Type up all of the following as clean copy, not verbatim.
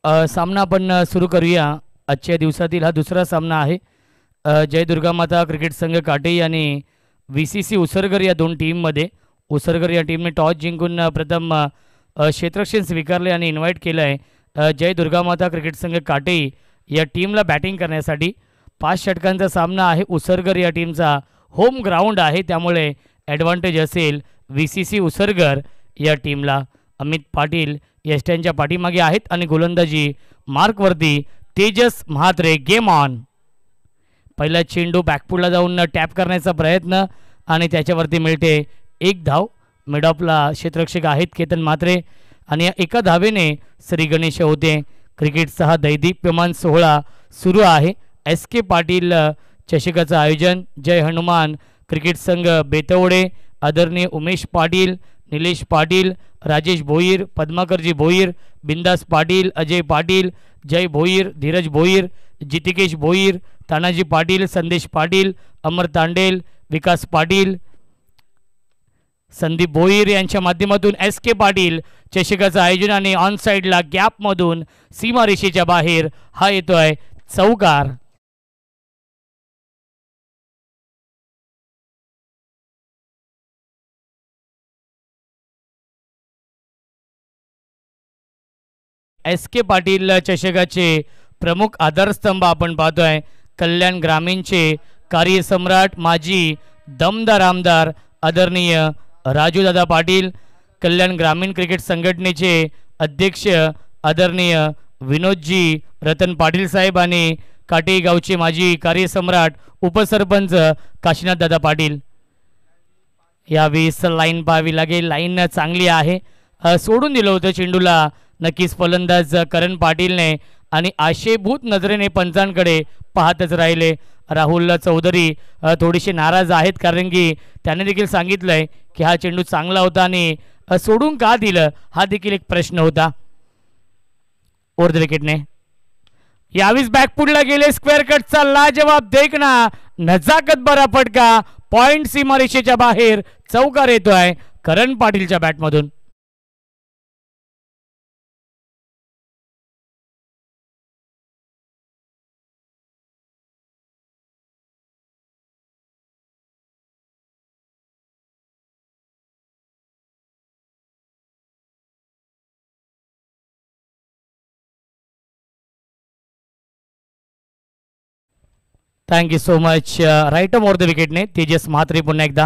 सामना आपण सुरू करूया। आजच्या दिवसातील हा दुसरा सामना आहे। जय दुर्गा माता क्रिकेट संघ काटे आणि VCC उसरगर या दोन टीममध्ये उसरगर या टीमने टॉस जिंकून प्रथम क्षेत्ररक्षण स्वीकारले आणि इन्व्हाइट केलं आहे जय दुर्गा माता क्रिकेट संघ काटे या टीमला बॅटिंग करण्यासाठी। 5 षटकांचा सामना आहे। उसरगर या टीमचा होम ग्राउंड आहे, त्यामुळे ॲडव्हान्टेज असेल VCC उसरगर या टीमला। अमित पाटील यष्ट्यांच्या पाठीमागे आहेत आणि गोलंदाजी मार्कवरती तेजस म्हात्रे। Game on. पहिला चेंडू बॅकफुटला जाऊन टॅप करण्याचा प्रयत्न आणि त्याच्यावरती मिळते एक धाव। मिड ऑफला क्षेत्ररक्षक आहेत केतन म्हात्रे आणि या एका धावेने श्री गणेश होते। क्रिकेटचा हा दैदिप्यमान सोहळा सुरू आहे। SK पाटील चषकाचं आयोजन जय हनुमान क्रिकेट संघ बेतवडे, आदरणीय उमेश पाटील, निलेश पाटील, राजेश भोईर, पद्माकरजी भोईर, बिंदास पाटील, अजय पाटील, जय भोईर, धीरज भोईर, जितिकेश भोईर, तानाजी पाटील, संदेश पाटील, अमर तांडेल, विकास पाटील, संदीप भोईर यांच्या माध्यमातून SK पाटील चषकाचं आयोजन आणि ऑन साइडला गॅपमधून सीमारेषेच्या बाहेर हा येतोय चौकार। SK पाटील चषकाचे प्रमुख आधारस्तंभ आपण पाहतोय। कल्याण ग्रामीणचे कार्यसम्राट माजी दमदार आमदार आदरणीय राजूदादा पाटील, कल्याण ग्रामीण क्रिकेट संघटनेचे अध्यक्ष आदरणीय विनोदजी रतन पाटील साहेब आणि काटे गावचे माजी कार्यसम्राट उपसरपंच काशीनाथ दादा पाटील। यावेळेस लाईन पाहावी लागेल। लाईन चांगली आहे। सोडून दिलं होतं चेंडूला नक्कीच फलंदाज करण पाटीलने आणि आशेभूत नजरेने पंचांकडे पाहतच राहिले। राहुल चौधरी थोडेसे नाराज आहेत, कारण की त्याने देखील सांगितलंय की हा चेंडू चांगला होता आणि सोडून का दिलं हा देखील एक प्रश्न होता। ओव्हर द विकेटने यावेळेस बॅकफुटला गेले। स्क्वेअर कटचा लाजवाब देखना, नजाकत बरा फटका, पॉइंट सीमारेषेच्या बाहेर चौकार येतोय करण पाटीलच्या बॅटमधून। Thank you so much. Right over the विकेटने तेजस म्हात्रे पुन्हा एकदा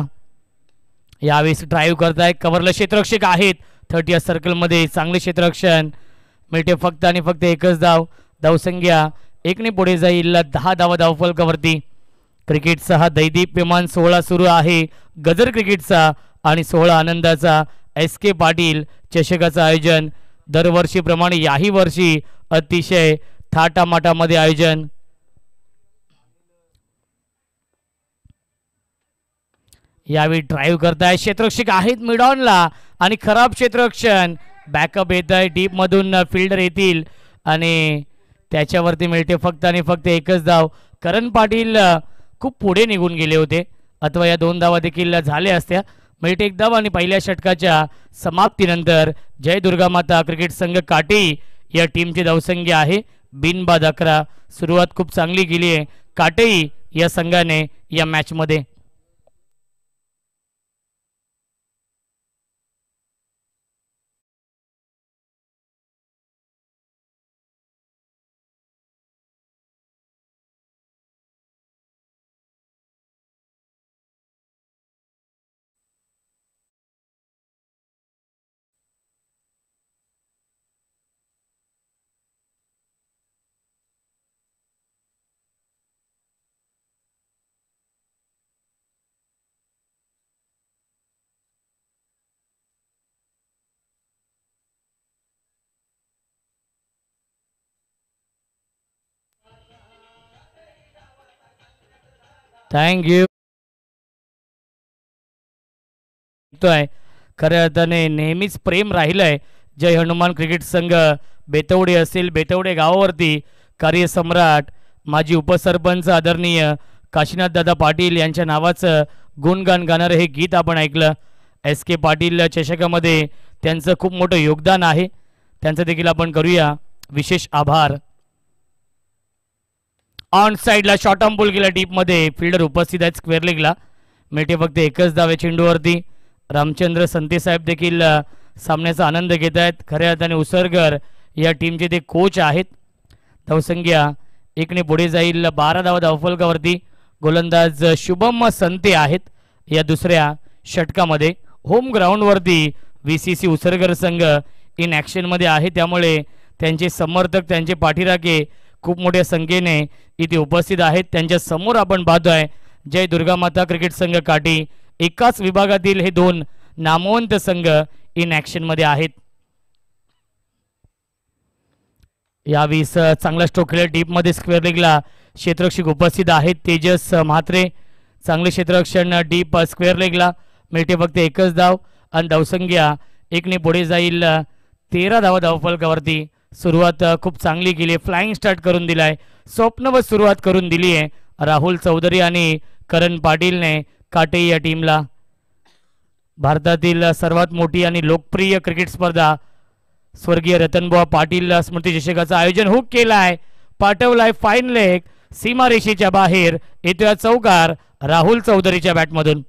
यावेळेस ड्राईव्ह करताय। कव्हरला क्षेत्ररक्षक आहेत 30 या सर्कलमध्ये, चांगले क्षेत्ररक्षण मिळते फक्त आणि फक्त एकच धाव। धावसंख्या 1 ने पुढे जाईल 10 धावा धावफलकावरती। क्रिकेटचा हा दैदिप्यमान सोहळा सुरू आहे गजर क्रिकेटचा आणि सोहळा आनंदाचा। SK पाटील चषकाचं आयोजन दरवर्षीप्रमाणे याही वर्षी अतिशय थाटामाटामध्ये आयोजन। यावेळी ड्राईव्ह करताय, क्षेत्ररक्षक आहेत मिड ऑनला आणि खराब क्षेत्ररक्षण। बॅकअप येत आहे, डीप मधून फिल्डर येतील आणि त्याच्यावरती मिळते फक्त आणि फक्त एकच धाव। करण पाटील खूप पुढे निघून गेले होते, अथवा या 2 धावा देखील झाल्या असत्या। मिळते एक धाव आणि पहिल्या षटकाच्या समाप्तीनंतर जय दुर्गा माता क्रिकेट संघ काटे या टीमची धावसंख्या आहे बिनबाद 11। सुरुवात खूप चांगली केली आहे काटे या संघाने या मॅचमध्ये। थँक्यू। खऱ्या अर्थाने नेहमीच प्रेम राहिलंय जय हनुमान क्रिकेट संघ बेतवडे असेल, बेतवडे गावावरती कार्यसम्राट माजी उपसरपंच आदरणीय काशीनाथ दादा पाटील यांच्या नावाचं गुणगान गाणारे हे गीत आपण ऐकलं। SK पाटील चषकामध्ये त्यांचं खूप मोठं योगदान आहे, त्यांचं देखील आपण करूया विशेष आभार. ऑन साइडला शॉर्ट ऑन बॉल गेला डीप मध्ये. फिल्डर उपस्थित आहेत स्क्वेअर लेगला. मिळते फक्त एकच धाव या चेंडूवरती. रामचंद्र संते साहेब देखील सामन्याचा आनंद घेत आहेत. खऱ्या अर्थाने उसरगर या टीमचे ते कोच आहेत. धावसंख्या एकने पुढे जाईल. 12 धावा धावफलकावरती. गोलंदाज शुभम संते आहेत या दुसऱ्या षटकामध्ये. होम ग्राउंडवरती VCC उसरगर संघ इन ॲक्शनमध्ये आहे, त्यामुळे त्यांचे समर्थक त्यांचे पाठीराखे खूप मोठ्या संख्येने इथे उपस्थित आहेत. त्यांच्या समोर आपण पाहतोय जय दुर्गामाता क्रिकेट संघ काटी. एकाच विभागातील हे दोन नामवंत संघ इन ॲक्शनमध्ये आहेत. यावेळी चांगला स्ट्रोक खेळला डीपमध्ये. स्क्वेअर लेगला क्षेत्ररक्षक उपस्थित आहेत. तेजस म्हात्रे चांगले क्षेत्ररक्षण डीप स्क्वेअर लेगला. मिळते फक्त एकच धाव आणि धावसंख्या एकने पुढे जाईल. 13 धावा धावफलकावरती. सुरुवात खूप चांगली केली. फ्लाइंग स्टार्ट करून दिलाय. स्वप्नवत सुरुवात करून दिली आहे राहुल चौधरी आणि करण पाटीलने काटे या टीमला. भारतातील सर्वात मोठी आणि लोकप्रिय क्रिकेट स्पर्धा स्वर्गीय रतनबुवा पाटील स्मृती चषकाचं आयोजन हुक केलाय. पाठवलाय फाईन लेग. सीमारेषेच्या बाहेर येतोय चौकार राहुल चौधरीच्या बॅटमधून.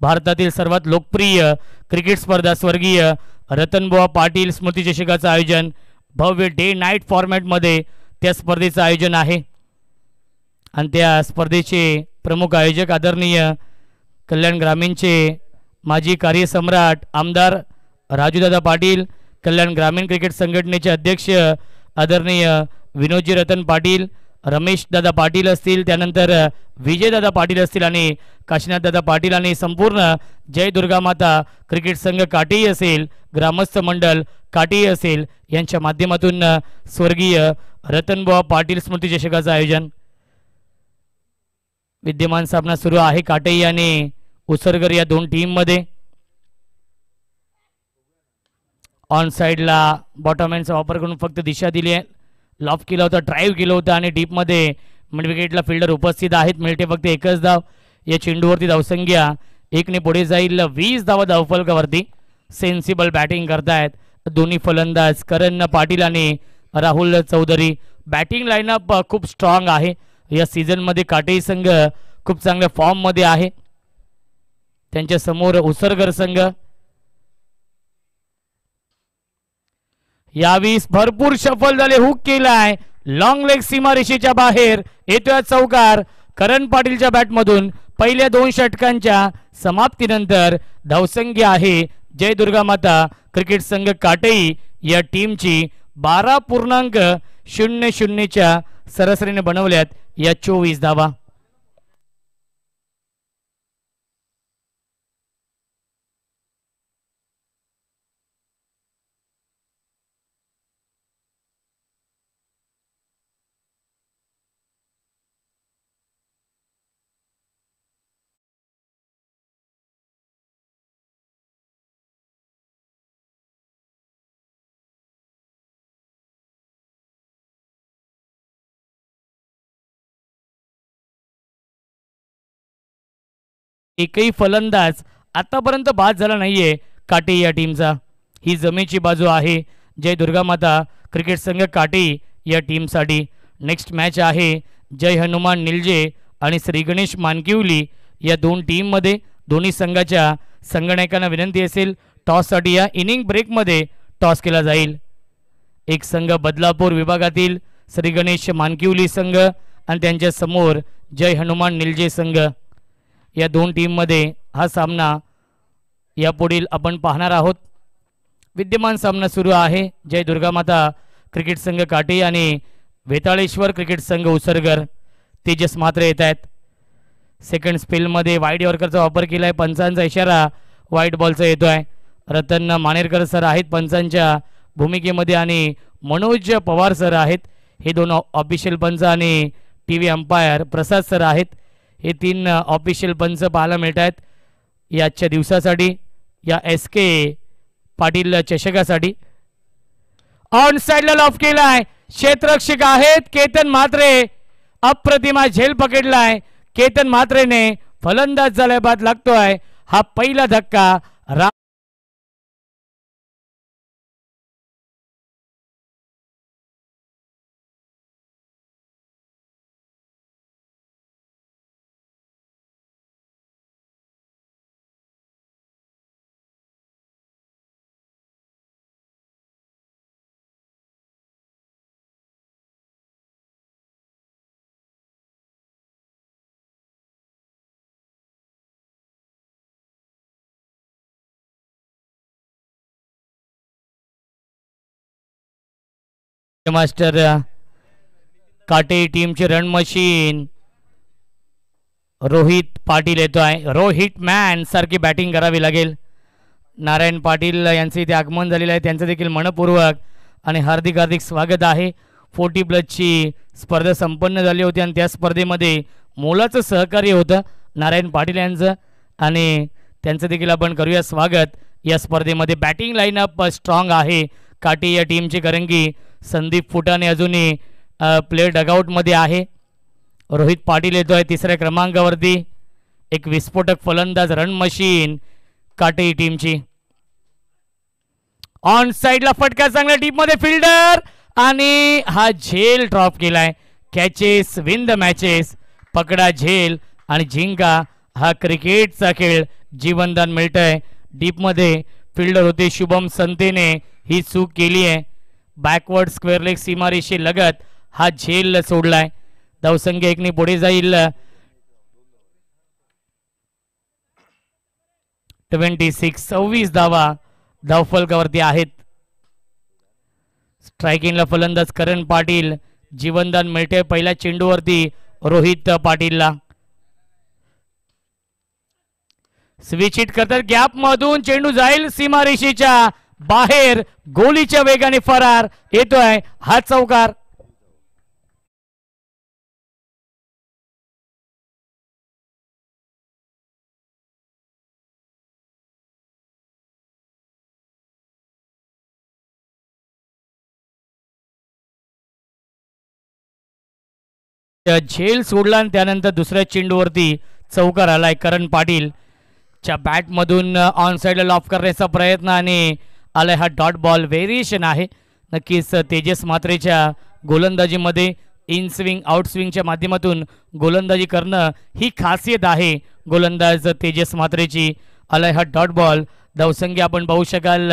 भारतातील सर्वात लोकप्रिय क्रिकेट स्पर्धा स्वर्गीय रतनबुवा पाटील स्मृती चषकाचं आयोजन भव्य डे नाईट फॉर्मॅटमध्ये त्या स्पर्धेचं आयोजन आहे. आणि त्या स्पर्धेचे प्रमुख आयोजक आदरणीय कल्याण ग्रामीणचे माजी कार्यसम्राट आमदार राजूदादा पाटील, कल्याण ग्रामीण क्रिकेट संघटनेचे अध्यक्ष आदरणीय विनोदजी रतन पाटील, रमेश दादा पाटील असतील, त्यानंतर विजयदादा पाटील असतील आणि काशीनाथ दादा पाटील आणि संपूर्ण जय दुर्गामाता क्रिकेट संघ काटेही असेल, ग्रामस्थ मंडळ काटेही असेल, यांच्या माध्यमातून स्वर्गीय रतनबुवा पाटील स्मृती चषकाचं आयोजन. विद्यमान सामना सुरू आहे काटेई आणि उसरगर या दोन टीम मध्ये. ऑन साइडला बॉटमहँडचा वापर करून फक्त दिशा दिली आहे. लॉफ केला होता, ड्राईव्ह केलं होतं आणि डीपमध्ये मिड विकेटला फिल्डर उपस्थित आहेत. मिळते फक्त एकच धाव. या चेंडूवरती धावसंख्या एकने पुढे जाईल. 20 धावा धावफलकावरती. सेन्सिबल बॅटिंग करतायत दोन्ही फलंदाज करण पाटील आणि राहुल चौधरी. बॅटिंग लाईनअप खूप स्ट्रॉंग आहे. या सीझनमध्ये काटेई संघ खूप चांगल्या फॉर्ममध्ये आहे. त्यांच्या समोर उसरगर संघ. यावीस भरपूर सफल झाले. हुक केलाय. लॉंग लेग सीमारेषेच्या बाहेर येतोय चौकार करण पाटीलच्या बॅटमधून. पहिल्या 2 षटकांच्या समाप्तीनंतर धावसंख्या आहे जय दुर्गामाता क्रिकेट संघ काटेई या टीमची 12.00 च्या सरासरीने बनवल्यात या 24 धावा. एकही फलंदाज आतापर्यंत बाद झाला नाहीये काटे या टीमचा. ही जमेची बाजू आहे जय दुर्गामाता क्रिकेट संघ काटे या टीमसाठी. नेक्स्ट मॅच आहे जय हनुमान निलजे आणि श्री गणेश मानकिवली या दोन टीममध्ये. दोन्ही संघाच्या संगणकांना विनंती असेल टॉससाठी या इनिंग ब्रेकमध्ये टॉस केला जाईल. एक संघ बदलापूर विभागातील श्री गणेश मानकिवली संघ आणि त्यांच्या समोर जय हनुमान निलजे संघ. या दोन टीममध्ये हा सामना यापुढील आपण पाहणार आहोत. विद्यमान सामना सुरू आहे जय दुर्गामाता क्रिकेट संघ काटे आणि वेताळेश्वर क्रिकेट संघ उसरगर. तेजस म्हात्रे येत आहेत. सेकंड स्पेलमध्ये वाईड यॉर्करचा वापर केला आहे. पंचांचा इशारा वाईट बॉलचा येतोय. रतन मानेरकर सर आहेत पंचांच्या भूमिकेमध्ये आणि मनोज पवार सर आहेत. हे दोन ऑफिशियल पंच आणि TV अंपायर प्रसाद सर आहेत. हे 3 ऑफिशियल पंच पाहायला मिळत आहेत याच्या दिवसासाठी. या एस के पाटील चषकासाठी. ऑन साइडला लॉफ केलाय, क्षेत्ररक्षक आहेत केतन म्हात्रे. अप्रतिमा झेल पकडलाय केतन म्हात्रेने. फलंदाज झालाय बाद लागतोय. हा पहिला धक्का. मास्टर काटे टीमची रण मशीन रोहित पाटील येतोय. रोहित मॅन सारखी बॅटिंग करावी लागेल. नारायण पाटील यांचे इथे आगमन झालेलं आहे, त्यांचं देखील मनपूर्वक आणि हार्दिक हार्दिक स्वागत आहे. 40+ स्पर्धा संपन्न झाली होती आणि त्या स्पर्धेमध्ये मोलाचं सहकार्य होतं नारायण पाटील यांचं आणि त्यांचं देखील आपण करूया स्वागत. या स्पर्धेमध्ये बॅटिंग लाईनअप स्ट्रॉंग आहे काटे या टीमची, कारण की संदीप फुटाणे अजूनही प्लेयर डगआउटमध्ये आहे. रोहित पाटील येतोय तिसऱ्या क्रमांकावरती. एक विस्फोटक फलंदाज रण मशीन काटे टीमची. ऑन साइडला फटका चांगला डीपमध्ये फिल्डर आणि हा झेल ड्रॉप केलाय. Catches win the matches. पकडा झेल आणि जिंका. हा क्रिकेटचा खेळ. जीवनदान मिळतंय. डीपमध्ये फिल्डर होते शुभम संतेने ही चूक केली आहे. बॅकवर्ड स्क्वेअर लेग सीमारेषे लगत हा झेल सोडलाय. धावसंख्या 1 पुढे जाईल. 26 धावा धावफलकावरती आहेत. स्ट्रायकिंगला फलंदाज करण पाटील. जीवनदान मिळते पहिल्या चेंडूवरती रोहित पाटीलला. स्विच हिट करतात गॅप मधून. चेंडू जाईल सीमारेषेच्या बाहेर. गोलीच्या वेगाने फरार येतोय हा चौकार. झेल सोडला आणि त्यानंतर दुसऱ्या चेंडूवरती चौकार आलाय. करण पाटील च्या बॅट मधून ऑन साइडला लॉफ करण्याचा प्रयत्न आणि आलाय हा डॉट बॉल. व्हेरिएशन आहे नक्कीच तेजस म्हात्रेच्या गोलंदाजीमध्ये. इन स्विंग आउट स्विंगच्या माध्यमातून गोलंदाजी करणं ही खासियत आहे गोलंदाज तेजस म्हात्रेची. आलाय हा डॉट बॉल. धावसंख्या आपण पाहू शकाल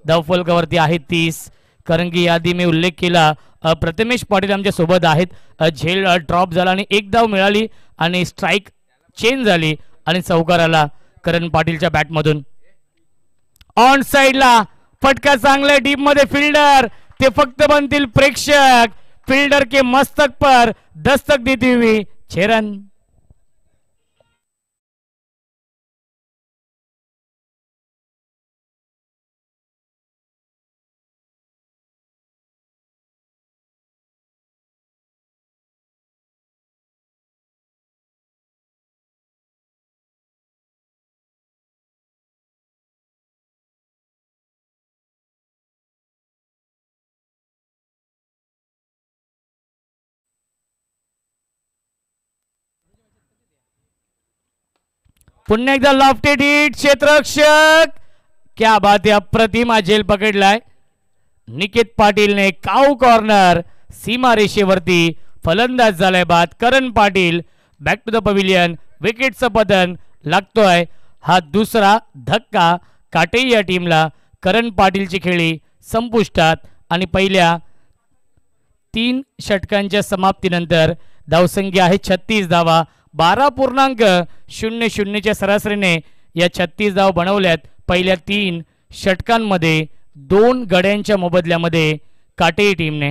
धावफलकावरती आहे 30. कारण की याआधी मी उल्लेख केला प्रथमेश पाटील आमच्या सोबत आहेत. झेल ड्रॉप झाला आणि एक धाव मिळाली आणि स्ट्राईक चेंज झाली आणि चौकार आला करण पाटीलच्या बॅटमधून. ऑन साइडला फटका चांगला डीप मध्ये फिल्डर. ते फक्त बनतील प्रेक्षक. फिल्डर के मस्तक पर दस्तक देती हुई 6 रन. पुन्हा एकदा लॉफ्टेड हिट. क्षेत्ररक्षक क्या बात है. अप्रतिम झेल पकडलाय निकेत पाटीलने. काऊ कॉर्नर सीमारेषेवरती. फलंदाज झालाय बाद. Karan Patil back to the pavilion. विकेटचं पतन लागतोय. हा दुसरा धक्का काटे या टीमला. करण पाटीलची खेळी संपुष्टात आणि पहिल्या 3 षटकांच्या समाप्तीनंतर धावसंख्या आहे 36 धावा. 12.00च्या सरासरीने या 36 धाव बनवल्यात पहिल्या 3 षटकांमध्ये 2 गड्यांच्या मोबदल्यामध्ये काटे टीमने.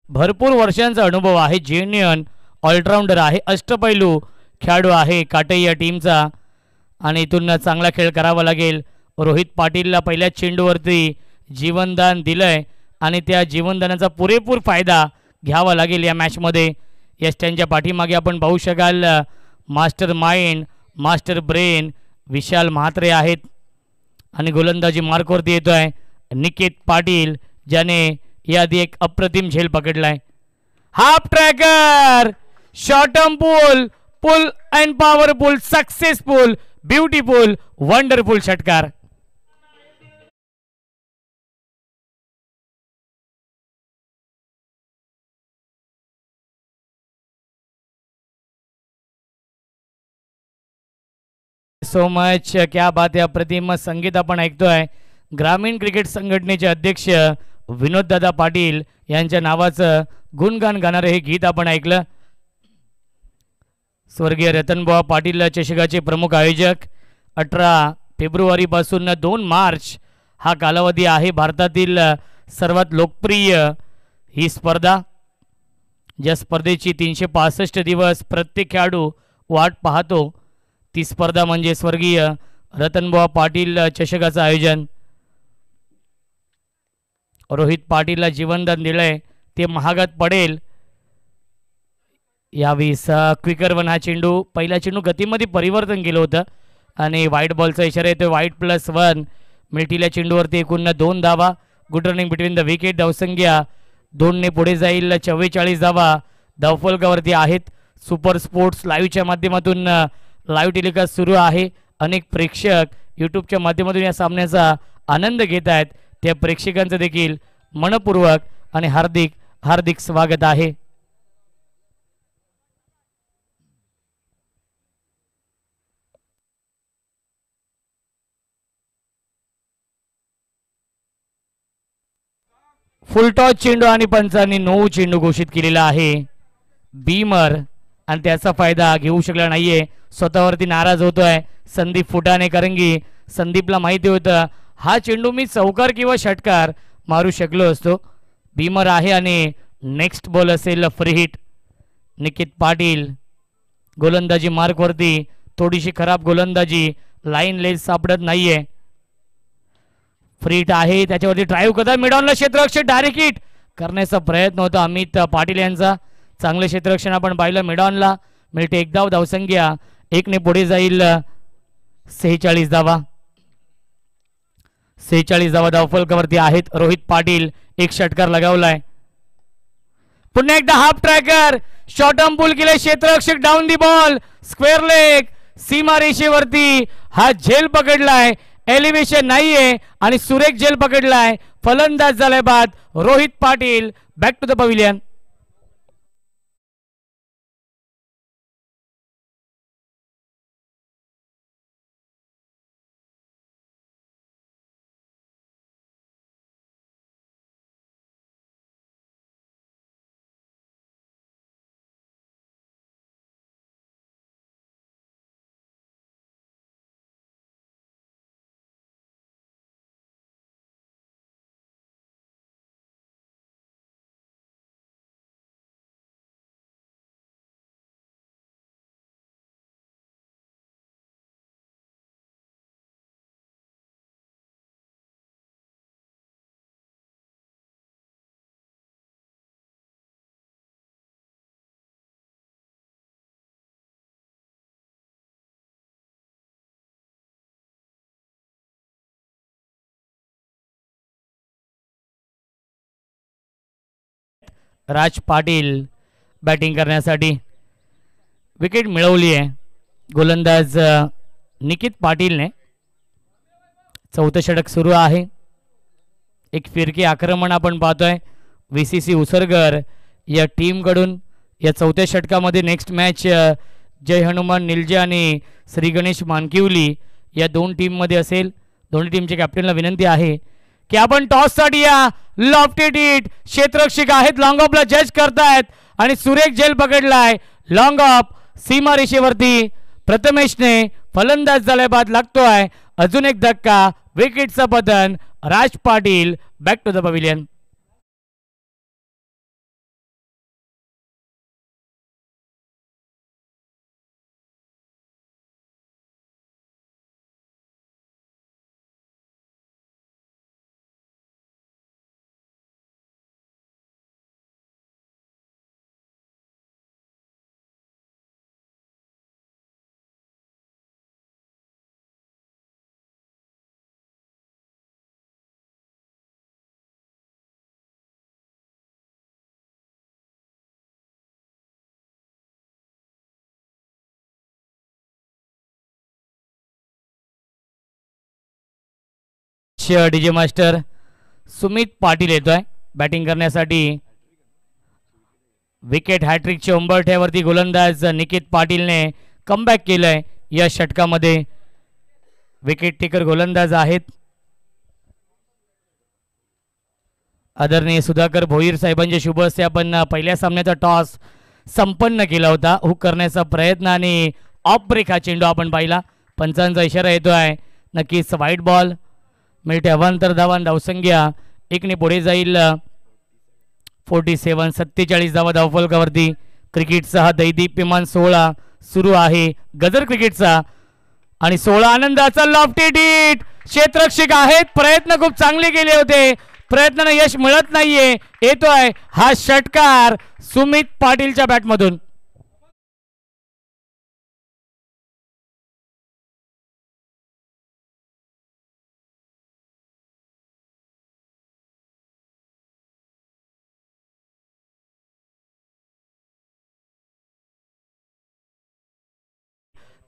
भरपूर वर्षांचा अनुभव आहे, जेन्युइन ऑलराऊंडर आहे, अष्टपैलू खेळाडू आहे काटे या टीमचा आणि इथून चांगला खेळ करावा लागेल. रोहित पाटीलला पहिल्या चेंडूवरती जीवनदान दिलंय आणि त्या जीवनदानाचा पुरेपूर फायदा घ्यावा लागेल या मॅचमध्ये. या स्टँडच्या पाठीमागे आपण पाहू शकाल मास्टर माइंड, मास्टर ब्रेन विशाल म्हात्रे आहेत आणि गोलंदाजी मार्कवरती येतोय निकेत पाटील, ज्याने याआधी एक अप्रतिम झेल पकडलाय. Half tracker, short term pull, pull and powerful, successful, beautiful, wonderful षटकार. सो मच, क्या बात आहे. अप्रतिम संगीत आपण ऐकतोय. ग्रामीण क्रिकेट संघटनेचे अध्यक्ष विनोददादा पाटील यांच्या नावाचं गुणगान गाणारे हे गीत आपण ऐकलं. स्वर्गीय रतनबुवा पाटील चषकाचे प्रमुख आयोजक. 18 फेब्रुवारीपासून 2 मार्च हा कालावधी आहे. भारतातील सर्वात लोकप्रिय ही स्पर्धा, ज्या स्पर्धेची 365 दिवस प्रत्येक खेळाडू वाट पाहतो, ती स्पर्धा म्हणजे स्वर्गीय रतनबुवा पाटील चषकाचं आयोजन. रोहित पाटीलला जीवनदान दिलंय, ते महागात पडेल. यावेळेस क्विकर वन हा चेंडू, पहिला चेंडू गतीमध्ये परिवर्तन केलं होतं आणि व्हाईट बॉलचा इशारा येतोय. व्हाईट +1 मिळतील्या चेंडूवरती एकूण 2 धावा. Good running between the wicket. धावसंख्या 2 ने पुढे जाईल. 44 धावा धावफलकावरती आहेत. सुपर स्पोर्ट्स लाईव्हच्या माध्यमातून लाईव्ह टेलिकास्ट सुरू आहे. अनेक प्रेक्षक यूट्यूबच्या माध्यमातून या सामन्याचा आनंद घेत आहेत. त्या प्रेक्षकांचं देखील मनपूर्वक आणि हार्दिक हार्दिक स्वागत आहे. फुलटॉस चेंडू आणि पंचांनी 9 चेंडू घोषित केलेला आहे. बीमर आणि त्याचा फायदा घेऊ शकला नाहीये. स्वतःवरती नाराज होतोय संदीप फुटाणे, कारण की संदीपला माहिती होतं हा चेंडू मी चौकार किंवा षटकार मारू शकलो असतो. बीमर आहे आणि नेक्स्ट बॉल असेल फ्री हिट. निकेत पाटील गोलंदाजी मार्कवरती, थोडीशी खराब गोलंदाजी, लाईन लेज सापडत नाहीये. फ्री हिट आहे, त्याच्यावरती ड्राईव्ह करतात मिडॉनला, क्षेत्ररक्षक डायरेक्ट हिट करण्याचा प्रयत्न होता अमित पाटील यांचा. चांगलं क्षेत्ररक्षण आपण पाहिलं मिडॉनला. मिळते 1 धाव. धावसंख्या 1 ने पुढे जाईल. 46 धावा. 46 धावा धावफलकावरती आहेत. रोहित पाटील एक षटकार लगावलाय. पुन्हा एकदा half tracker, short term pull केले, क्षेत्ररक्षक down the ball, square leg, सीमा रेषेवरती हा झेल पकडलाय. एलिव्हेशन नाहीये आणि सुरेख झेल पकडलाय. फलंदाज झालाय बाद. Rohit Patil back to the pavilion. Raj Patil batting करण्यासाठी. विकेट मिळवली आहे गोलंदाज निकेत पाटीलने. चौथं षटक सुरू आहे. एक फिरकी आक्रमण आपण पाहतोय VCC उसरगर या टीमकडून. या चौथ्या षटकामध्ये नेक्स्ट मॅच जय हनुमान निलजे आणि श्री गणेश मानकिवली या 2 टीममध्ये असेल. दोन्ही टीमच्या कॅप्टनला विनंती आहे की आपण टॉससाठी या. लॉफ्टेड हिट, क्षेत्ररक्षक आहेत, लॉंग ऑफला जज करतायत आणि सुरेख झेल पकडलाय. लॉंग ऑफ सीमा रेषेवरती प्रथमेशने फलंदाज झालाय बाद लागतोय. अजून एक धक्का, विकेटचं पतन. Raj Patil back to the pavilion. DJ master Sumit Patil येतोय बॅटिंग करण्यासाठी. विकेट हॅट्रिकच्या उंबरठ्यावरती गोलंदाज निकेत पाटीलने कमबॅक केलंय या षटकामध्ये. विकेट टेकर गोलंदाज आहेत आदरणीय सुधाकर भोईर साहेबांच्या शुभ हस्ते आपण पहिल्या सामन्याचा टॉस संपन्न केला होता. हुक करण्याचा प्रयत्न आणि ऑफ ब्रेक हा चेंडू आपण पाहिला. पंचांचा इशारा येतोय. नक्कीच वाईट बॉल. मिळते अवांतर धावा. धावसंख्या 1 पुढे जाईल. 47 47 धावा धावफलकावरती. क्रिकेटचा हा दैदीप्यमान 16 सुरू आहे. गजर क्रिकेटचा आणि 16 आनंदाचा लॉफ्टेड हिट. क्षेत्ररक्षक आहेत. प्रयत्न खूप चांगले केले होते. प्रयत्नानं यश मिळत नाहीये. येतोय हा षटकार सुमित पाटीलच्या बॅटमधून.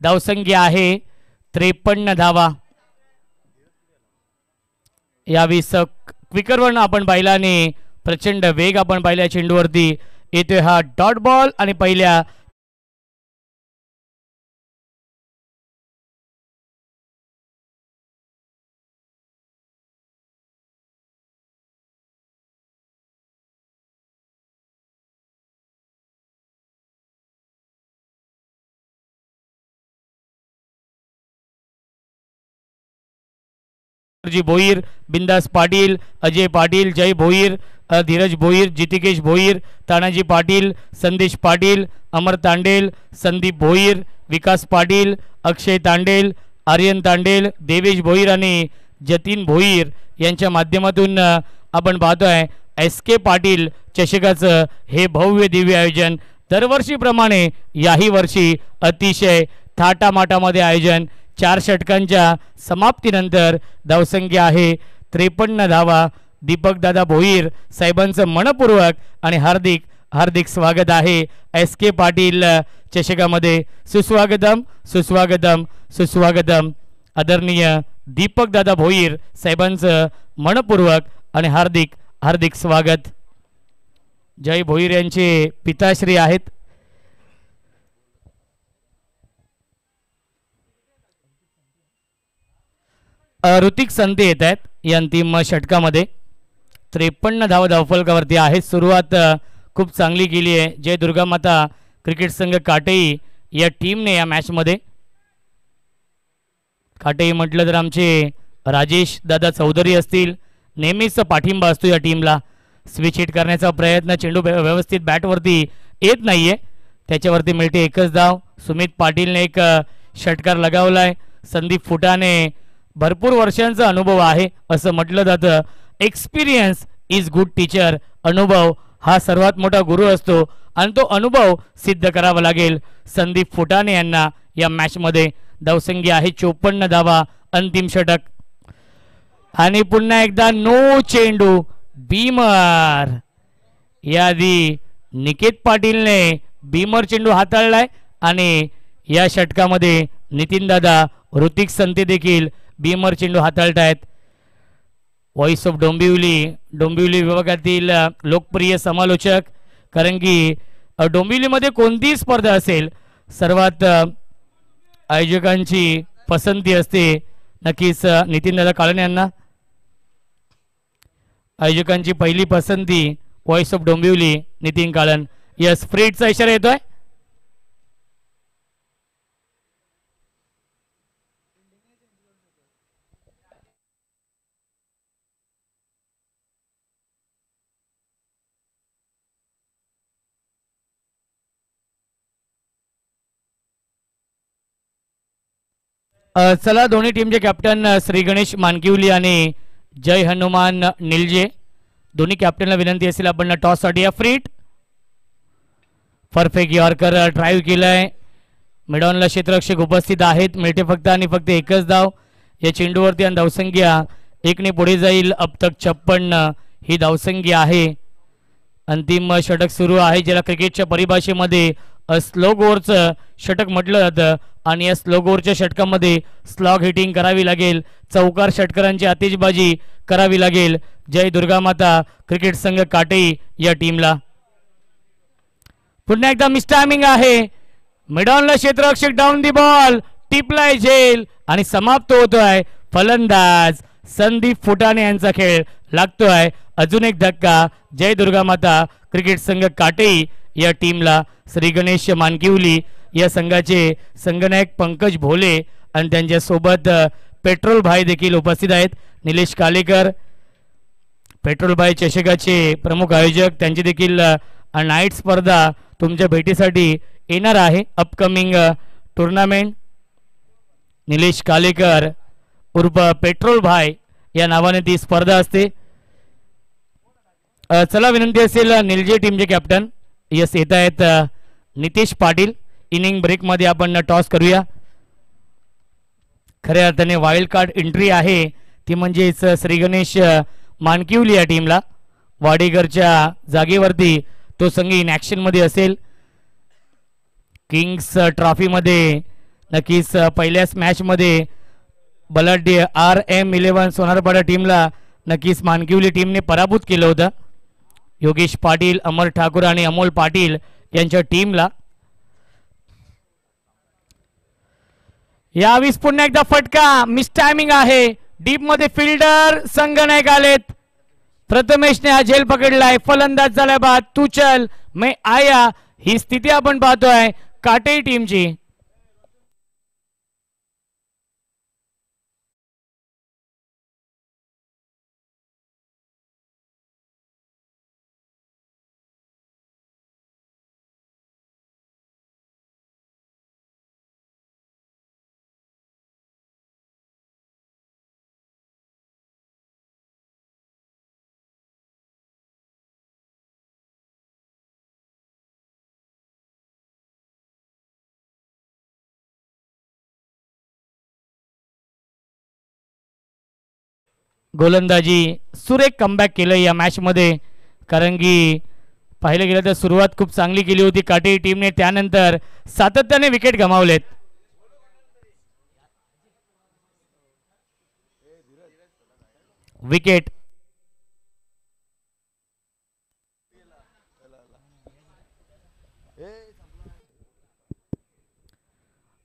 धावसंख्या आहे 53 धावा. यावेळी क्विकरवरून आपण पाहिला आणि प्रचंड वेग आपण पाहिला चेंडूवरती. येतोय हा डॉट बॉल आणि पहिल्या भोईर, बिंदास पाटील, अजय पाटील, जय भोईर, धीरज भोईर, जितिकेश भोईर, तानाजी पाटील, संदेश पाटील, अमर तांडेल, संदीप भोईर, विकास पाटील, अक्षय तांडेल, आर्यन तांडेल, देवेश भोईर आणि जतीन भोईर यांच्या माध्यमातून आपण पाहतोय SK पाटील चषकाचं हे भव्य दिव्य आयोजन. दरवर्षीप्रमाणे याही वर्षी अतिशय थाटामाटामध्ये आयोजन. 4 षटकांच्या समाप्तीनंतर धावसंख्या आहे 53 धावा. दीपक दादा भोईर साहेबांचं मनपूर्वक आणि हार्दिक हार्दिक स्वागत आहे SK पाटील चषकामध्ये. सुस्वागतम सुस्वागतम सुस्वागतम. आदरणीय दीपक दादा भोईर साहेबांचं मनपूर्वक आणि हार्दिक हार्दिक स्वागत. जय भोईर यांचे पिताश्री आहेत. ऋतिक संते येत आहेत या अंतिम षटकामध्ये. 53 धावा धावफलकावरती आहेत. सुरुवात खूप चांगली केली आहे जय दुर्गा माता क्रिकेट संघ काटेई या टीमने या मॅचमध्ये. काटेई म्हटलं तर आमचे राजेश दादा चौधरी असतील. नेहमीच पाठिंबा असतो या टीमला. स्विच हिट करण्याचा प्रयत्न. चेंडू व्यवस्थित बॅटवरती येत नाहीये. त्याच्यावरती मिळते एकच धाव. सुमित पाटीलने एक षटकार लगावलाय. संदीप फुटाने भरपूर वर्षांचा अनुभव आहे असं म्हटलं जातं. Experience is good teacher. अनुभव हा सर्वात मोठा गुरु असतो आणि तो अनुभव सिद्ध करावा लागेल संदीप फुटाने यांना या मॅचमध्ये. धावसंख्या आहे 54 धावा. अंतिम षटक आणि पुन्हा एकदा नो चेंडू. बीमर याआधी निकेत पाटीलने बीमर चेंडू हाताळलाय आणि या षटकामध्ये नितीन दादा ऋतिक संते देखील बीमर चेंडू हाताळत आहेत. व्हॉइस ऑफ डोंबिवली डोंबिवली विभागातील लोकप्रिय समालोचक. कारण की डोंबिवलीमध्ये कोणतीही स्पर्धा असेल सर्वात आयोजकांची पसंती असते नक्कीच नितीन दादा काळणे यांना. आयोजकांची पहिली पसंती voice of Dombivli Nitin Kalan. Yes फ्रीडचा इशारा येतोय. चला दोन्ही टीमचे कॅप्टन श्री गणेश मानकिवली आणि जय हनुमान निलजे दोन्ही कॅप्टनला विनंती असेल आपण टॉस साठी या फ्रीट. परफेक्ट यॉर्कर ड्राईव्ह केलाय. मिडॉनला क्षेत्ररक्षक उपस्थित आहेत. मिळते फक्त आणि फक्त एकच धाव या चेंडूवरती आणि धावसंख्या 1 पुढे जाईल. अब तक 56 ही धावसंख्या आहे. अंतिम षटक सुरू आहे ज्याला क्रिकेटच्या परिभाषेमध्ये स्लो ओव्हरचं षटक म्हटलं जातं. आणि या स्लोगोरच्या षटकामध्ये स्लॉग हिटिंग करावी लागेल, चौकार षटकारांची आतिषबाजी करावी लागेल जय दुर्गा माता क्रिकेट संघ काटेई या टीमला. पुन्हा एकदा मिस टायमिंग आहे, मिडॉनला क्षेत्ररक्षक डाऊन दी बॉल, टिपलाय झेल आणि समाप्त होतोय. फलंदाज संदीप फुटाणे यांचा खेळ लागतोय. अजून एक धक्का जय दुर्गा माता क्रिकेट संघ काटेई या टीमला. श्री गणेश मानकिवली या संघाचे संघनायक पंकज भोले आणि त्यांच्या सोबत पेट्रोल भाई देखील उपस्थित आहेत. निलेश कालेकर पेट्रोल भाई चषकाचे प्रमुख आयोजक, त्यांची देखील नाईट स्पर्धा तुमच्या भेटीसाठी येणार आहे. अपकमिंग टुर्नामेंट निलेश कालेकर उर्फ पेट्रोल भाई या नावाने ती स्पर्धा असते. चला विनंती असेल निलजे टीमचे कॅप्टन यस येत आहेत नितेश पाटील. इनिंग ब्रेक मध्ये आपण टॉस करूया. खऱ्या अर्थाने वाईल्ड कार्ड एंट्री आहे ती म्हणजेच श्री गणेश मानकिवली या टीमला. वाडेकरच्या जागेवरती तो संघ इन ॲक्शन मध्ये असेल. किंग्स ट्रॉफीमध्ये नक्कीच पहिल्याच मॅचमध्ये बलाढ्य RM11 सोनारपाडा टीमला नक्कीच मानकिवली टीमने पराभूत केलं होतं. योगेश पाटील, अमर ठाकूर आणि अमोल पाटील यांच्या टीमला. यावेळी पुन्हा एकदा फटका, मिस टायमिंग आहे, डीप मध्ये फिल्डर संघनायक आलेत. प्रथमेशने हा झेल पकडलाय. फलंदाज झाल्या बाद तू चल मैं आया ही स्थिती आपण पाहतोय काटेई टीमची. गोलंदाजी सुरेख कमबॅक केलं या मॅच मध्ये, कारण की पाहिलं गेलं तर सुरुवात खूप चांगली केली होती काटेई टीमने, त्यानंतर सातत्याने विकेट गमावलेत. विकेट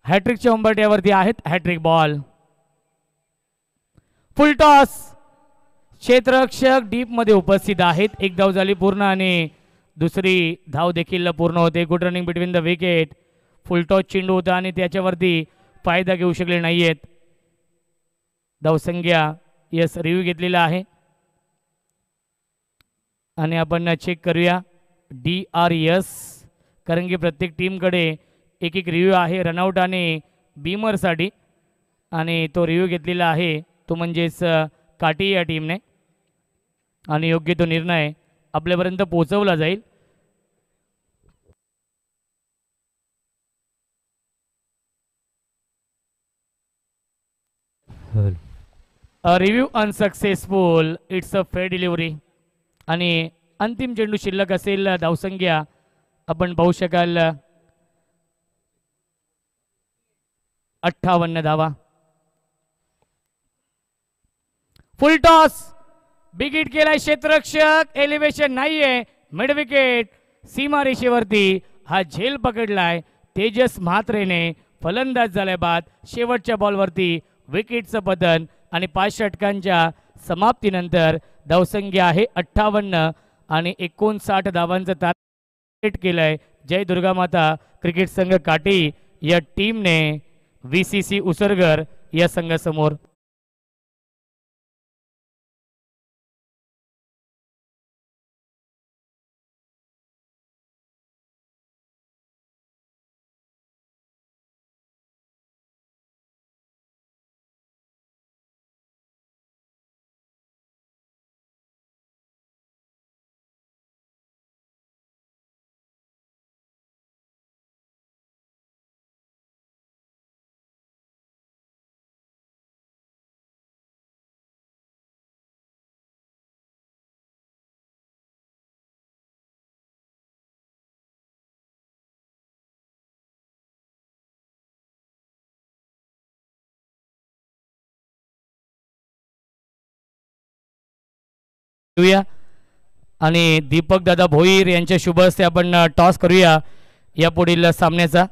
हॅट्रिकच्या उंबरठ्यावरती आहेत. हॅट्रिक बॉल, फुल टॉस, क्षेत्ररक्षक डीप मध्ये उपस्थित आहेत. एक धाव झाली पूर्ण आणि दुसरी धाव देखील पूर्ण होते. Good running between the wicket. Full toss चेंडू होता आणि त्याच्यावरती फायदा घेऊ शकले नाहीयेत. धावसंख्या यस रिव्ह्यू घेतलेला आहे आणि आपण चेक करूया DRS, कारण की प्रत्येक टीमकडे एक एक रिव्ह्यू आहे रनआउट आणि बीमरसाठी, आणि तो रिव्ह्यू घेतलेला आहे तो म्हणजेच काटेई या टीमने, आणि योग्य तो निर्णय आपल्यापर्यंत पोहोचवला जाईल. Review unsuccessful, it's a fair delivery. आणि अंतिम चेंडू शिल्लक असेल. धावसंख्या आपण पाहू शकाल 58 धावा. फुल टॉस, बिग हिट केलाय क्षेत्ररक्षक, एलिव्हेशन नाहीये, मिड विकेट, सीमारेषेवरती हा झेल पकडलाय तेजस म्हात्रेने. फलंदाज झाल्या बाद शेवटच्या बॉलवरती विकेटचं पतन आणि 5 षटकांच्या समाप्तीनंतर धावसंख्या आहे 58 आणि 59 धावांचं टार्गेट केलंय जय दुर्गा माता क्रिकेट संघ काटेई या टीमने VCC उसरगर या संघासमोर. घेऊया आणि दीपक दादा भोईर यांच्या शुभ हस्ते आपण टॉस करूया या पुढील सामन्याचा.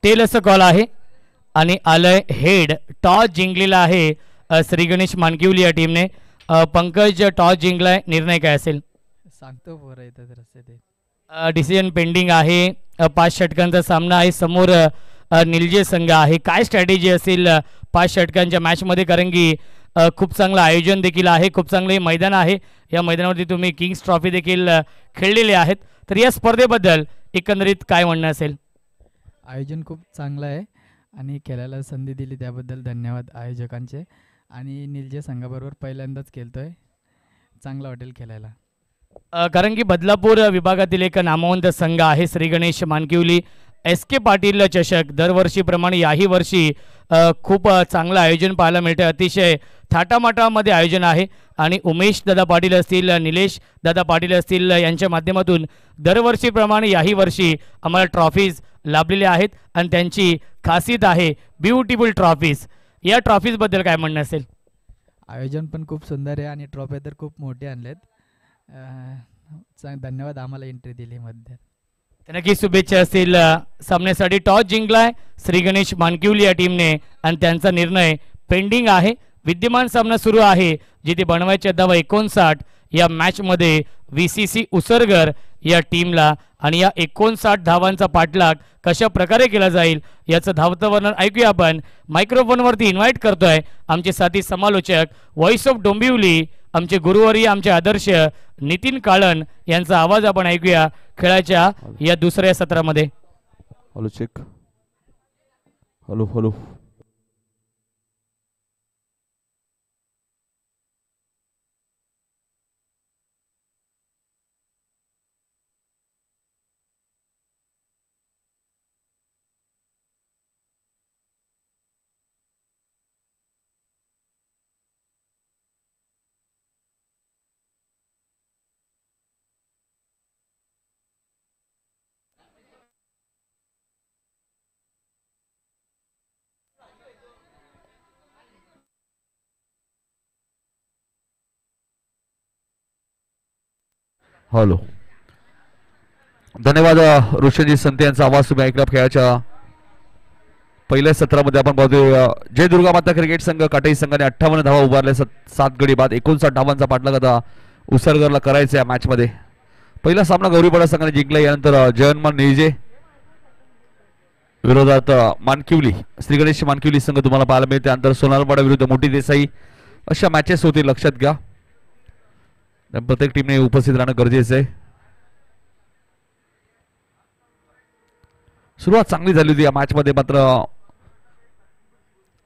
टेल असं कॉल आहे आणि आलंय हेड. टॉस जिंकलेला आहे श्री गणेश मानकिवली या टीमने. पंकज टॉस जिंकलाय, निर्णय काय असेल? सांगतो बरं इथं रस्ते ते डिसिजन पेंडिंग आहे. 5 षटकांचा सामना आहे. समोर निलजे संघ आहे. काय स्ट्रॅटेजी असेल 5 षटकांच्या मॅचमध्ये? कारण की खूप चांगलं आयोजन देखील आहे, खूप चांगले मैदान आहे. या मैदानावरती तुम्ही किंग्स ट्रॉफी देखील खेळलेले आहेत. तर या स्पर्धेबद्दल एकंदरीत काय म्हणणं असेल? आयोजन खूप चांगलं आहे आणि खेळायला संधी दिली त्याबद्दल धन्यवाद आयोजकांचे. आणि निलजे संघाबरोबर पहिल्यांदाच खेळतोय, चांगलं वाटेल खेळायला. कारण की बदलापूर विभागातील एक नामवंत संघ आहे श्री गणेश मानकिवली. एस के पाटील चषक दरवर्षीप्रमाणे याही वर्षी खूप चांगलं आयोजन पाहायला मिळते. अतिशय थाटामाटामध्ये आयोजन आहे आणि उमेश दादा पाटील असतील, निलेश दादा पाटील असतील यांच्या माध्यमातून दरवर्षीप्रमाणे याही वर्षी आम्हाला ट्रॉफीज लाभलेल्या आहेत आणि त्यांची खासियत आहे ब्युटिफुल ट्रॉफीज. या ट्रॉफीजबद्दल काय म्हणणं असेल? आयोजन पण खूप सुंदर आहे आणि ट्रॉफी तर खूप मोठे आणलेत. धन्यवाद आम्हाला एंट्री दिली मध्ये. नक्की शुभेच्छा असतील. सामन्यासाठी टॉस जिंकलाय श्री गणेश मानकिवली या टीमने आणि त्यांचा निर्णय पेंडिंग आहे. विद्यमान सामना सुरू आहे जिथे बनवायच्या धावा 59 या मॅचमध्ये VCC उसरगर या टीमला. आणि या 59 धावांचा पाठलाग कशा प्रकारे केला जाईल याचं धावतं वर्णन ऐकूया आपण. मायक्रोफोनवरती इन्व्हाइट करतोय आमचे साथी समालोचक, व्हॉइस ऑफ डोंबिवली, आमचे गुरुवारी, आमचे आदर्श नितीन काळन यांचा आवाज आपण ऐकूया खेळाच्या या दुसऱ्या सत्रामध्ये. Hello check. Hello hello. Hello. धन्यवाद रोशनजी संते यांचा आवाज तुम्ही ऐकला. खेळाच्या पहिल्या सत्रामध्ये आपण पाहतोय जय दुर्गा माता क्रिकेट संघ काटाई संघाने 58 धावा उभारल्या. 7 गडी बाद 59 धावांचा पाठलाग आता उसरगरला करायचा या मॅच मध्ये. पहिला सामना गौरीपाडा संघाने जिंकला. यानंतर जयनमान निळजे विरोधात मानकिवली श्री गणेश मानकिवली संघ तुम्हाला पाहायला मिळते. त्यानंतर सोनारपाडा विरुद्ध मोठी देसाई अशा मॅचेस होतील, लक्षात घ्या. प्रत्येक टीमने उपस्थित राहणं गरजेचं आहे. सुरुवात चांगली झाली होती या मॅच मध्ये, मात्र